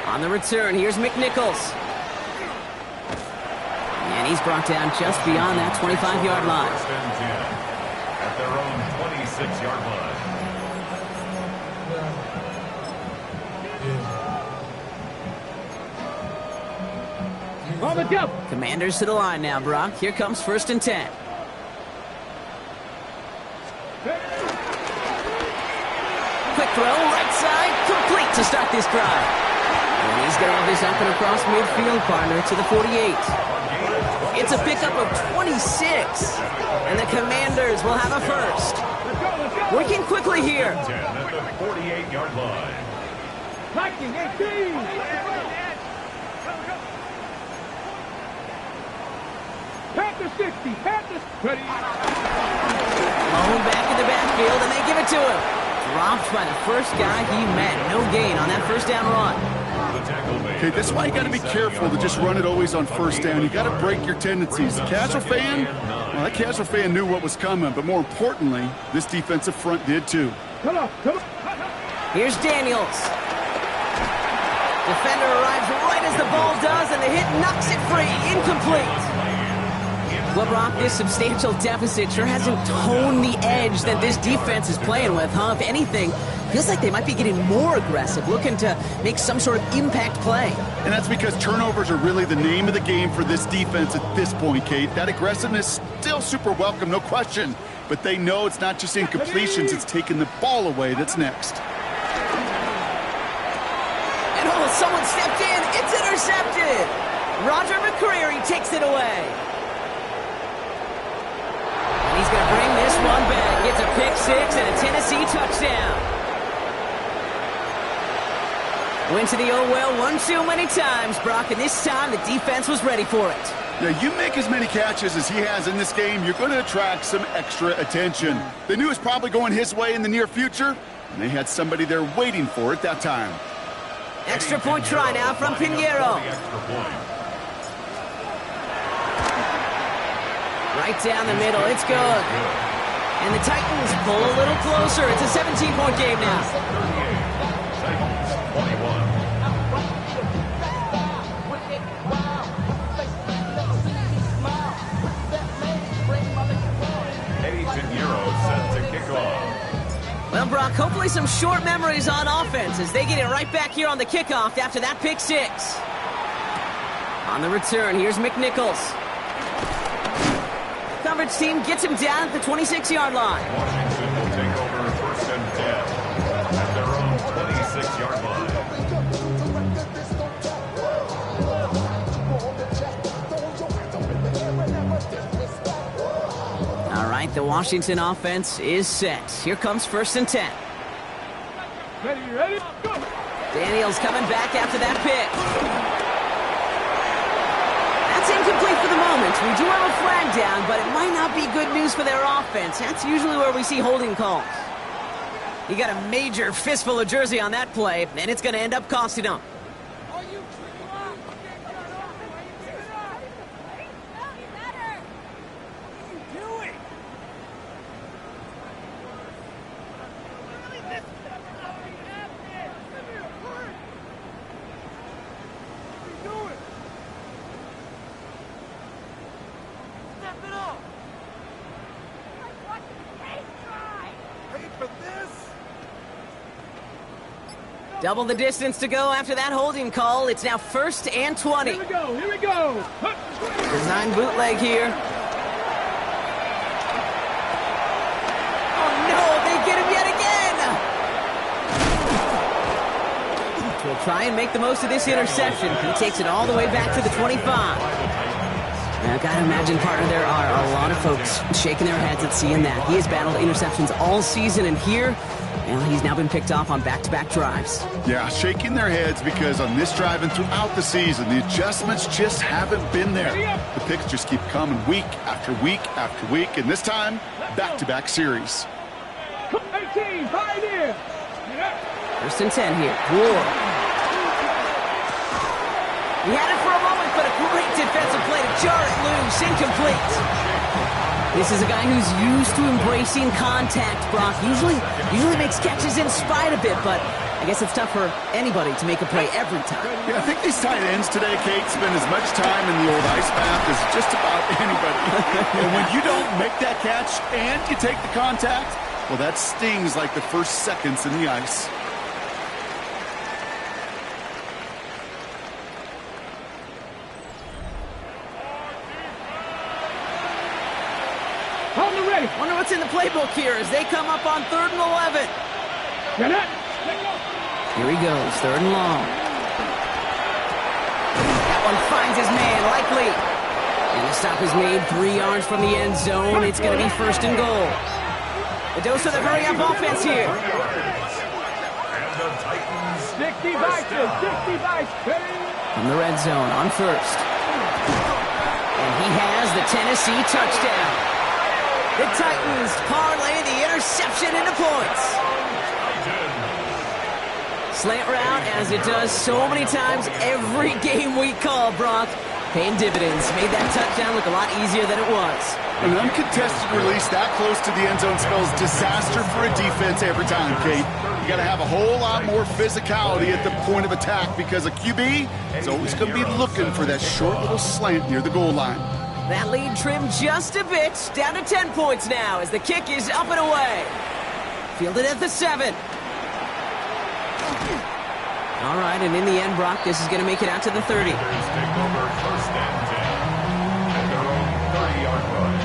On the return, here's McNichols. And he's brought down just beyond that 25-yard line. First and 10 at their own 26-yard line. On the jump. Commanders to the line now, Brock. Here comes 1st and 10. Quick throw, right side, complete to start this drive. And he's going to have this up and across midfield, partner, to the 48. It's a pickup of 26. And the Commanders will have a first. Working quickly here. 10 at the 48-yard line. Viking 18. Panther 60. Panther 20. Malone back in the backfield, and they give it to him. Dropped by the first guy he met. No gain on that first down run. Okay, that's why you got to be careful to just run it always on first down. You got to break your tendencies. The casual fan, well, that casual fan knew what was coming, but more importantly, this defensive front did too. Come on. Here's Daniels. Defender arrives right as the ball does, and the hit knocks it free. Incomplete. Well, Brock, this substantial deficit sure hasn't toned the edge that this defense is playing with, huh? If anything, feels like they might be getting more aggressive, looking to make some sort of impact play. And that's because turnovers are really the name of the game for this defense at this point, Kate. That aggressiveness still super welcome, no question. But they know it's not just incompletions, it's taking the ball away that's next. And oh, someone stepped in. It's intercepted. Roger McCreary takes it away. He's going to bring this one back. It's a pick 6 and a Tennessee touchdown. Went to the oh well one too many times, Brock, and this time the defense was ready for it. Yeah, you make as many catches as he has in this game, you're going to attract some extra attention. They knew it was probably going his way in the near future, and they had somebody there waiting for it that time. Extra point try now from Pinheiro. Right down the middle, it's good. And the Titans pull a little closer. It's a 17-point game now. Titans 21. Eddie Pinheiro set to kick off. Well, Brock, hopefully some short memories on offense as they get it right back here on the kickoff after that pick 6. On the return, here's McNichols. Coverage team gets him down at the 26-yard line. Washington will take over 1st and 10 at their own 26-yard line. All right, the Washington offense is set. Here comes 1st and 10. Ready, go! Daniels coming back after that pick. That's incomplete for the moment. We do have a flag down, but it might not be good news for their offense. That's usually where we see holding calls. He got a major fistful of jersey on that play, and it's going to end up costing him. Double the distance to go after that holding call. It's now 1st and 20. Here we go, here we go. Design bootleg here. Oh no, they get him yet again! So we'll try and make the most of this interception. He takes it all the way back to the 25. Now, I've got to imagine, partner, there are a lot of folks shaking their heads at seeing that. He has battled interceptions all season, and here, well, he's now been picked off on back-to-back drives. Yeah, shaking their heads because on this drive and throughout the season, the adjustments just haven't been there. The picks just keep coming week after week after week, and this time, back-to-back series. 18, Pioneer. 1st and 10 here. Whoa. He had it for a moment, but a great defensive play to jar it loose. Incomplete. This is a guy who's used to embracing contact, Brock. Usually makes catches in spite of it, but I guess it's tough for anybody to make a play every time. Yeah, I think these tight ends today, Kate, spend as much time in the old ice bath as just about anybody. And when you don't make that catch and you take the contact, well, that stings like the first seconds in the ice. On the ready. Wonder what's in the playbook here as they come up on 3rd and 11. Get it. Here he goes, 3rd and long. That one finds his man, likely. And the stop is made 3 yards from the end zone. It's going to be 1st and goal. A dose of the hurry-up offense here. And the Titans 60 Vikings, 60 Vikings. From the red zone on 1st. And he has the Tennessee touchdown. The Titans parlay the interception into points. Slant route, as it does so many times every game we call, Brock. Paying dividends. Made that touchdown look a lot easier than it was. An uncontested release that close to the end zone spells disaster for a defense every time, Kate. You got to have a whole lot more physicality at the point of attack because a QB is always going to be looking for that short little slant near the goal line. That lead trimmed just a bit, down to 10 points now as the kick is up and away. Fielded at the 7. All right, and in the end, Brock, this is going to make it out to the 30. take over 1st and 10 at their own 30-yard line.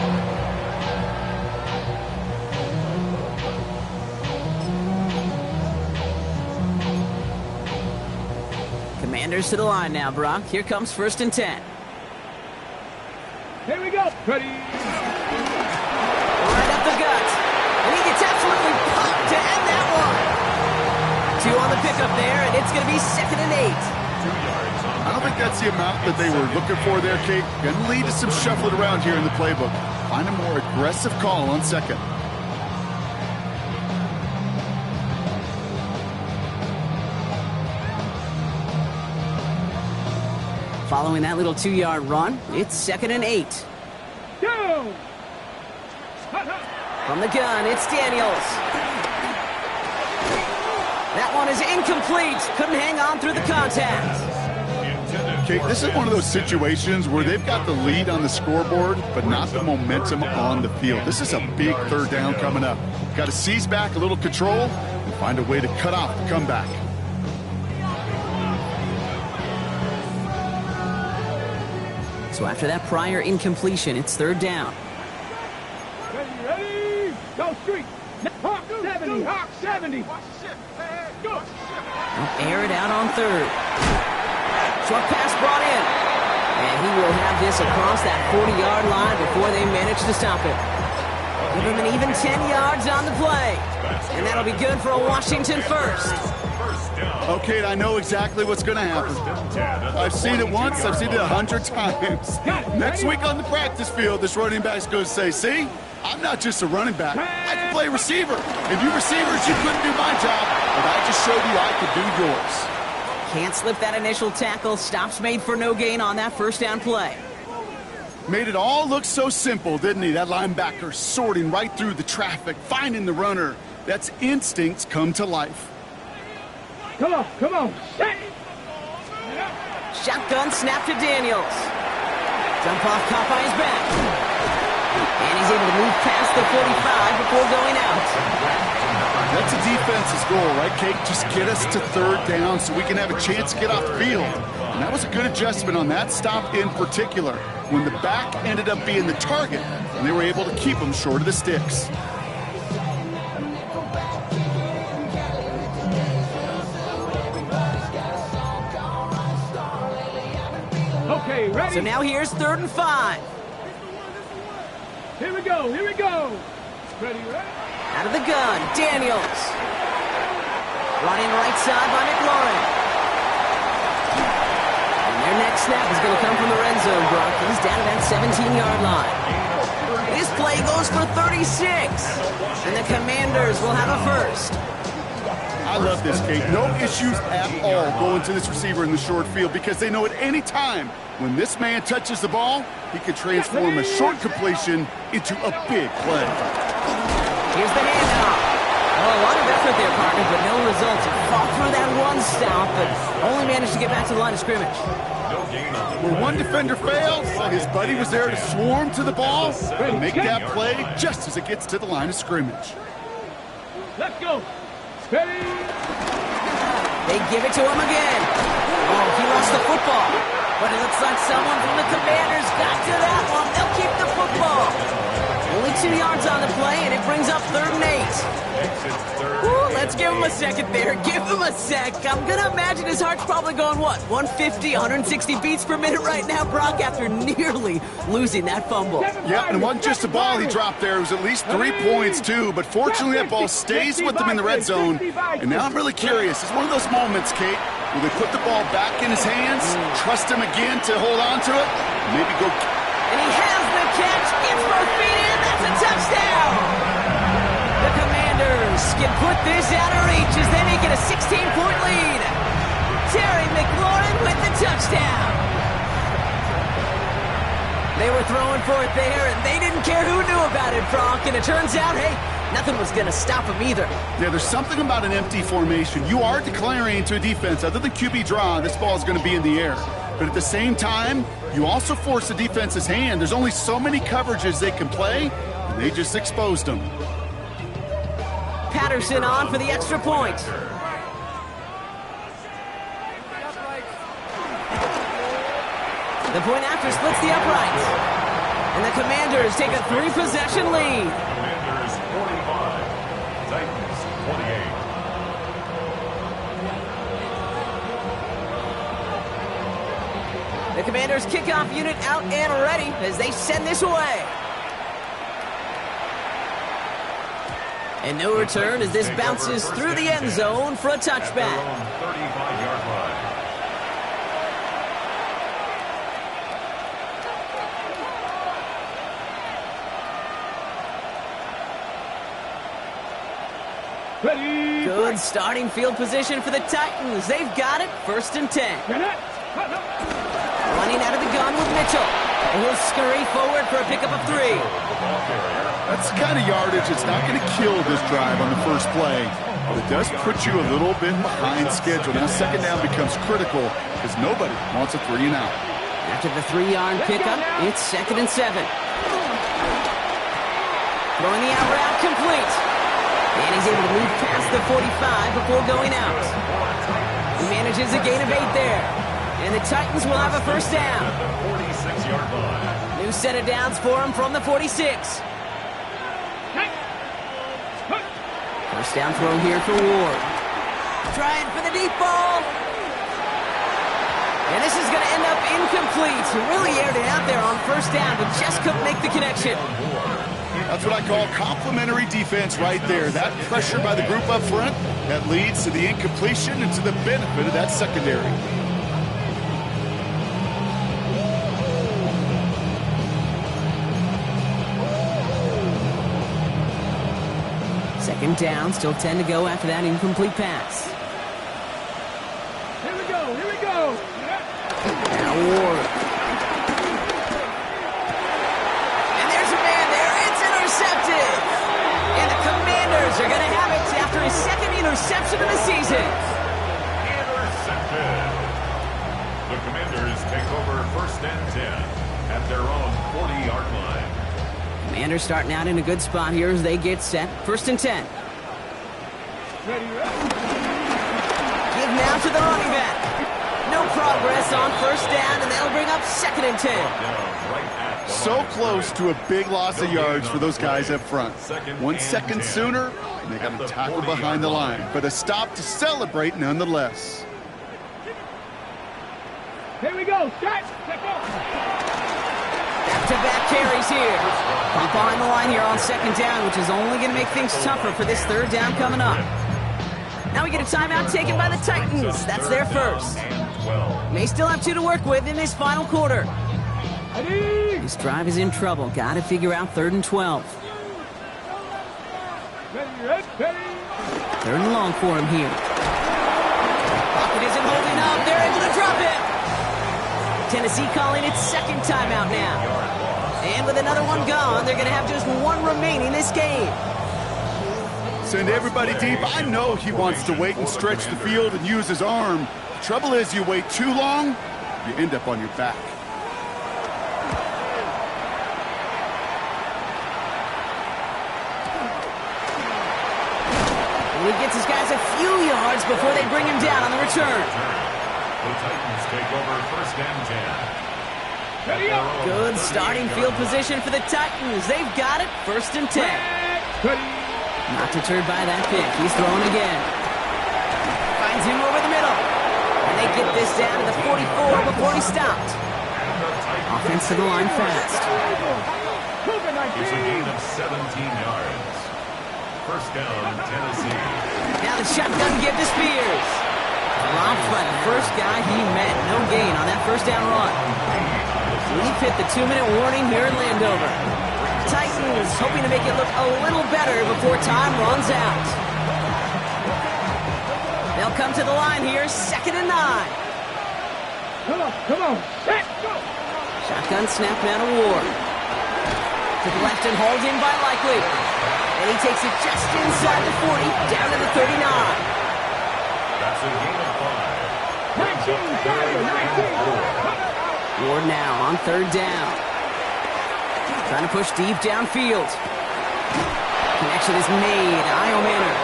Commanders to the line now, Brock. Here comes 1st and 10. Here we go. Ready. Right up the gut. And he gets absolutely pumped to end that one. 2 on the pickup there, and it's going to be 2nd and 8. I don't think that's the amount that they were looking for there, Kate. Going to lead to some shuffling around here in the playbook. Find a more aggressive call on 2nd. Following that little 2-yard run, it's 2nd and 8. Go. From the gun, it's Daniels. That one is incomplete. Couldn't hang on through the contact. Kate, this is one of those situations where they've got the lead on the scoreboard, but not the momentum on the field. This is a big 3rd down coming up. Got to seize back a little control and find a way to cut off the comeback. So after that prior incompletion, it's 3rd down. Ready. Go street. Hawk 70. Hawk 70. Go. They'll air it out on 3rd. Short pass brought in. And he will have this across that 40-yard line before they manage to stop it. Give him an even 10 yards on the play. And that'll be good for a Washington 1st. Okay, I know exactly what's going to happen. I've seen it once, I've seen it 100 times. Next week on the practice field, this running back's going to say, see, I'm not just a running back, I can play receiver. And you receivers, you couldn't do my job, but I just showed you I could do yours. Can't slip that initial tackle. Stops made for no gain on that 1st down play. Made it all look so simple, didn't he? That linebacker sorting right through the traffic, finding the runner. That's instincts come to life. Come on, come on. Shotgun snap to Daniels. Jump off caught by his back. And he's able to move past the 45 before going out. That's a defense's goal, right, Kate? Just get us to third down so we can have a chance to get off the field. And that was a good adjustment on that stop in particular, when the back ended up being the target, and they were able to keep him short of the sticks. Okay, ready? So now here's 3rd and 5. Here we go, here we go. Ready, ready? Out of the gun, Daniels. Running right side by McLaurin. And their next snap is going to come from the red zone, Brock. He's down to that 17-yard line. This play goes for 36. And the Commanders will have a first. I love this, Kate. No issues at all going to this receiver in the short field because they know at any time when this man touches the ball, he could transform a short completion into a big play. Here's the handoff. Oh, a lot of effort there, partner, but no results. He fought through that one stop, but only managed to get back to the line of scrimmage. Where one defender failed, his buddy was there to swarm to the ball and make that play just as it gets to the line of scrimmage. Let's go. Ready? They give it to him again. Oh, he lost the football. But it looks like someone from the Commanders got to that one. They'll keep the football. Only 2 yards on the play, and it brings up 3rd and 8. Ooh, let's give him a second there. Give him a sec. I'm going to imagine his heart's probably going, what, 150, 160 beats per minute right now, Brock, after nearly losing that fumble. Yeah, and it wasn't just a ball he dropped there. It was at least 3 points, too. But fortunately, that ball stays with him in the red zone. And now I'm really curious. It's one of those moments, Kate, where they put the ball back in his hands, trust him again to hold on to it, maybe go. And he has the catch, gets both feet in, that's a touchdown! The Commanders can put this out of reach as they make it a 16-point lead. Terry McLaurin with the touchdown. They were throwing for it there, and they didn't care who knew about it, Brock. And it turns out, hey, nothing was going to stop him either. Yeah, there's something about an empty formation. You are declaring to a defense, other than QB draw, this ball is going to be in the air. But at the same time, you also force the defense's hand. There's only so many coverages they can play, and they just exposed them. Patterson on for the extra point. The point after splits the uprights. And the Commanders take a 3-possession lead. Commanders 45, Titans 28. The Commanders kickoff unit out and ready as they send this away. And no return as this bounces through the end zone for a touchback. 35-yard line. Ready? Good starting field position for the Titans. They've got it. 1st and 10. Running out of the gun with Mitchell. And he'll scurry forward for a pickup of 3. That's the kind of yardage that's not going to kill this drive on the first play. But it does put you a little bit behind schedule. Now 2nd down becomes critical because nobody wants a 3 and out. After the 3-yard pickup, it's 2nd and 7. Throwing the out route complete. And he's able to move past the 45 before going out. He manages a gain of 8 there. And the Titans will have a 1st down. 46-yard line. New set of downs for him from the 46. 1st down throw here for Ward. Trying for the deep ball. And this is going to end up incomplete. He really aired it out there on 1st down, but just couldn't make the connection. That's what I call complementary defense right there. That pressure by the group up front, that leads to the incompletion and to the benefit of that secondary. Second down, still 10 to go after that incomplete pass. Here we go, here we go. Now Ward. And there's a man there. It's intercepted. And the Commanders are going to have it after his 2nd interception of the season. Intercepted. The Commanders take over 1st and 10 at their own 40-yard line. Commanders starting out in a good spot here as they get set. 1st and 10. Ready, ready. Give now to the running back. No progress on 1st down, and that'll bring up 2nd and 10. So close to a big loss of yards for those guys up front. 1 second sooner, and they got a tackle behind the line. But a stop to celebrate nonetheless. Here we go. Set. Step up. Back-to-back carries here. Pop behind the line here on 2nd down, which is only going to make things tougher for this 3rd down coming up. Now we get a timeout taken by the Titans. That's their first. May still have 2 to work with in this final quarter. Ready. This drive is in trouble. Got to figure out 3rd and 12. Ready, ready, ready. 3rd and long for him here. Pocket isn't holding up. They're able to drop it. Tennessee calling its 2nd timeout now. And with another one gone, they're going to have just 1 remaining this game. Send everybody deep. I know he wants to wait and stretch the field and use his arm. The trouble is, you wait too long, you end up on your back. And he gets his guys a few yards before they bring him down on the return. The Titans take over 1st and 10. Ready up. Good starting field position for the Titans. They've got it. 1st and 10. Ready. Not deterred by that pick. He's throwing again. Finds him over the middle. And they get this down to the 44 before he stopped. Offense to the line fast. It's a gain of 17 yards. 1st down, Tennessee. Now the shotgun give to Spears. Dropped by the first guy he met. No gain on that 1st down run. We've hit the 2-minute warning here in Landover. Titans hoping to make it look a little better before time runs out. They'll come to the line here, 2nd and 9. Come on. Set. Go. Shotgun snap man of Ward. To the left and hauled in by Likely. And he takes it just inside the 40, down to the 39. That's a gain of 5. 19. Ward now on 3rd down. Trying to push deep downfield. Connection is made. Io Manor.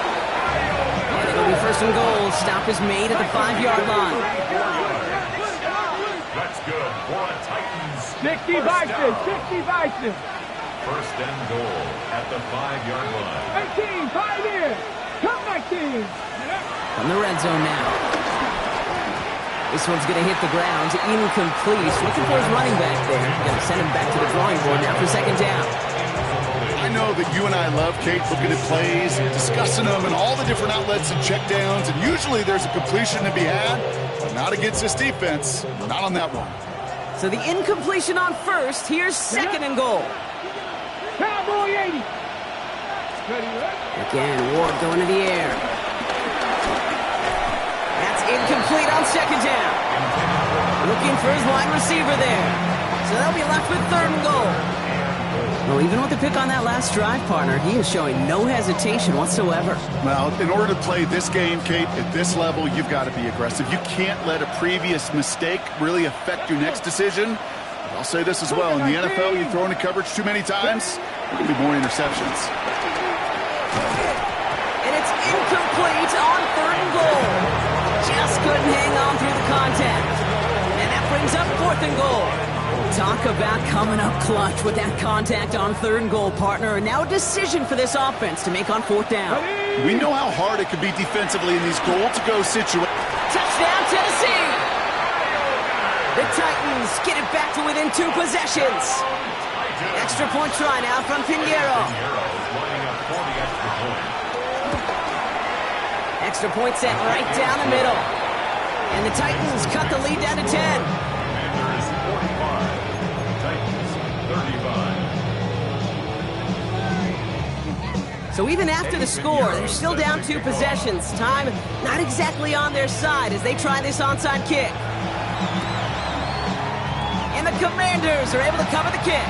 And it'll be 1st and goal. Stop is made at the 5-yard line. That's good for a Titans. 60 Bison. 60 Bison. 1st and goal at the 5-yard line. 18. 5 in. Come 19. From the red zone now. This one's going to hit the ground. Incomplete. He's looking for his running back there. Going to send him back to the drawing board now for 2nd down. I know that you and I love, Kate, looking at plays and discussing them and all the different outlets and checkdowns, and usually there's a completion to be had, but not against this defense. Not on that one. So the incompletion on 1st. Here's 2nd and goal. Cowboy 80. Ready, ready. Again, Ward going to the air. That's incomplete on 2nd down. Looking for his wide receiver there. So they'll be left with 3rd and goal. Well, even with the pick on that last drive, partner, he is showing no hesitation whatsoever. Well, in order to play this game, Kate, at this level, you've got to be aggressive. You can't let a previous mistake really affect your next decision. But I'll say this as well. In the NFL, you throw into coverage too many times, there'll be more interceptions. And it's incomplete on 3rd and goal. Just couldn't hang on through the contact. And that brings up 4th and goal. Talk about coming up clutch with that contact on 3rd and goal, partner. And now a decision for this offense to make on 4th down. We know how hard it could be defensively in these goal-to-go situations. Touchdown, Tennessee! The Titans get it back to within 2 possessions. Extra point try now from Pinheiro. Extra point set right down the middle. And the Titans cut the lead down to 10. Commanders 45. Titans 35. So even after the score, they're still down 2 possessions. Time not exactly on their side as they try this onside kick. And the Commanders are able to cover the kick.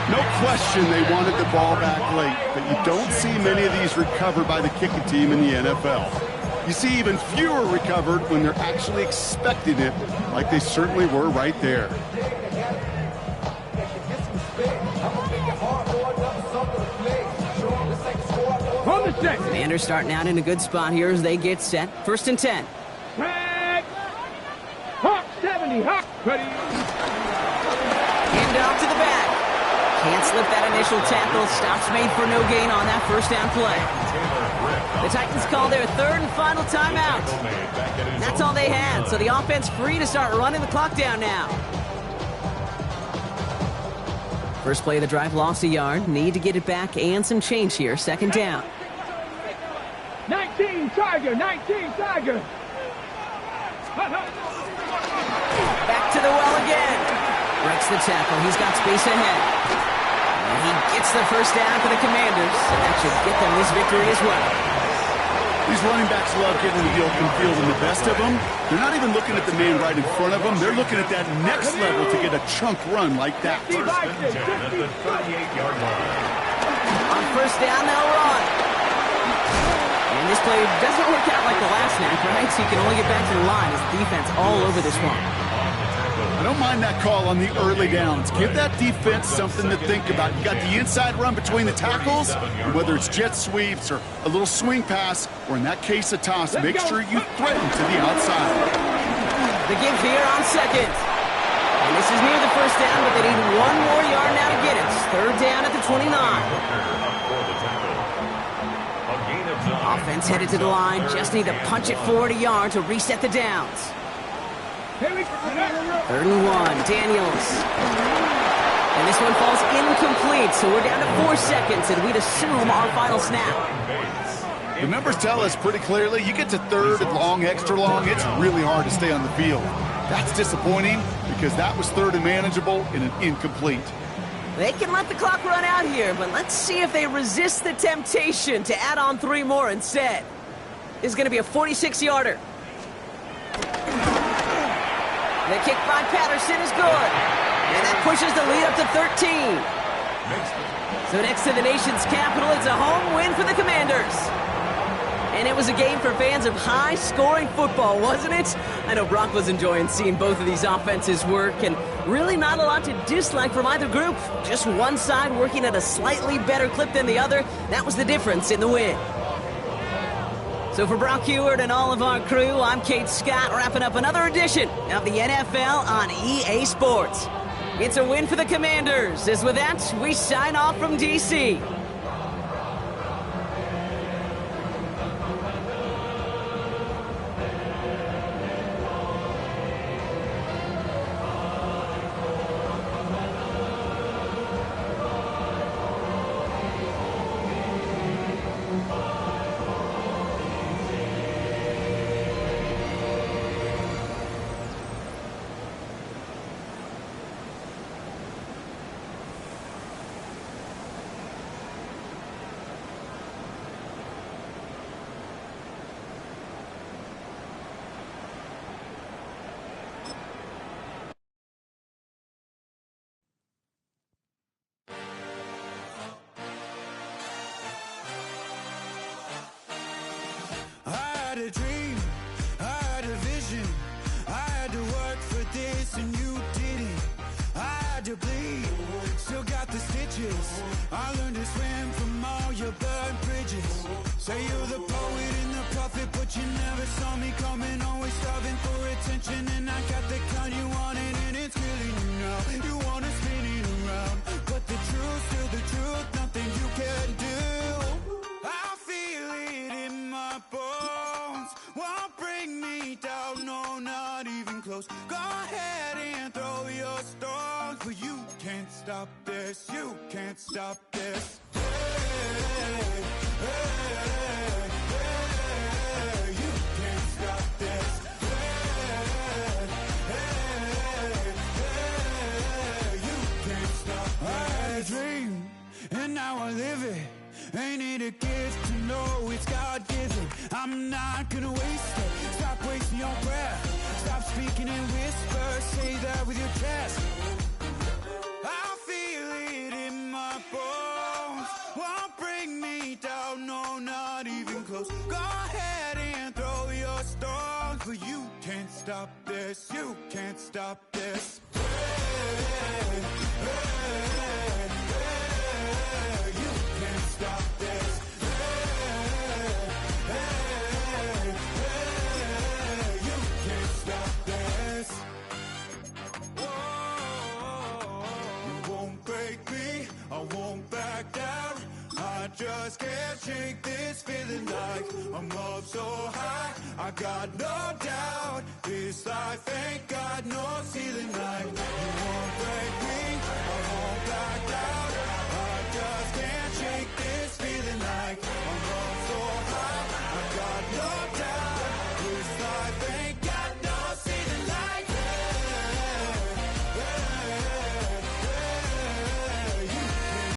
No question they wanted the ball back late, but you don't see many of these recovered by the kicking team in the NFL. You see even fewer recovered when they're actually expecting it, like they certainly were right there. set. Commanders starting out in a good spot here as they get set. 1st and 10. Tag. Hawk 70. Hawk ready. Hand off to the back. Can't slip that initial tackle. Stops made for no gain on that 1st down play. The Titans call their 3rd and final timeout. That's all they had, so the offense free to start running the clock down now. First play of the drive, lost a yard. Need to get it back and some change here. 2nd down. 19 Tiger. 19 Tiger. Back to the well again. Breaks the tackle. He's got space ahead. And he gets the 1st down for the Commanders. And that should get them this victory as well. These running backs love getting into the open field, and the best of them, they're not even looking at the man right in front of them. They're looking at that next level to get a chunk run like that. 1st and 10 at the 38-yard line. On 1st down, they'll run. And this play doesn't work out like the last snap, right? So you can only get back to the line as the defense all over this one. I don't mind that call on the early downs. Give that defense something to think about. You got the inside run between the tackles, and whether it's jet sweeps or a little swing pass, or in that case a toss, make sure you threaten to the outside. The give here on 2nd. And this is near the 1st down, but they need 1 more yard now to get it. 3rd down at the 29. Offense headed to the line. Just need to punch it forward a yard to reset the downs. 3rd and 1, Daniels. And this one falls incomplete, so we're down to 4 seconds, and we'd assume our final snap. The numbers tell us pretty clearly, you get to 3rd and long, extra long, it's really hard to stay on the field. That's disappointing because that was 3rd and manageable in an incomplete. They can let the clock run out here, but let's see if they resist the temptation to add on 3 more instead. This is going to be a 46-yarder. The kick by Patterson is good. And that pushes the lead up to 13. So next to the nation's capital, it's a home win for the Commanders. And it was a game for fans of high-scoring football, wasn't it? I know Brock was enjoying seeing both of these offenses work, and really not a lot to dislike from either group. Just one side working at a slightly better clip than the other. That was the difference in the win. So for Brock Heward and all of our crew, I'm Kate Scott, wrapping up another edition of the NFL on EA Sports. It's a win for the Commanders, as with that, we sign off from D.C. A dream, I had a vision, I had to work for this and you didn't. I had to bleed, still got the stitches. I learned to swim from all your burned bridges. Say you're the poet and the prophet, but you never saw me coming. Always starving for attention, and I got the kind you wanted, and it's killing you now. You wanna spin it around, but the truth's still the truth, nothing you can do. I feel it in my bones, won't bring me down, no, not even close. Go ahead and throw your stones, but you can't stop this, you can't stop this. Hey, hey, hey, you can't stop this. Hey, hey, you can't stop this. I had a dream, and now I live it. Ain't it a gift to know it's God-given? I'm not gonna waste it. Stop wasting your breath. Stop speaking in whispers. Say that with your chest. I feel it in my bones, won't bring me down, no, not even close. Go ahead and throw your stones, but you can't stop this, you can't stop this. Hey, hey, hey, hey, you can't stop this. Hey, just can't shake this feeling like I'm up so high. I got no doubt this life ain't got no ceiling like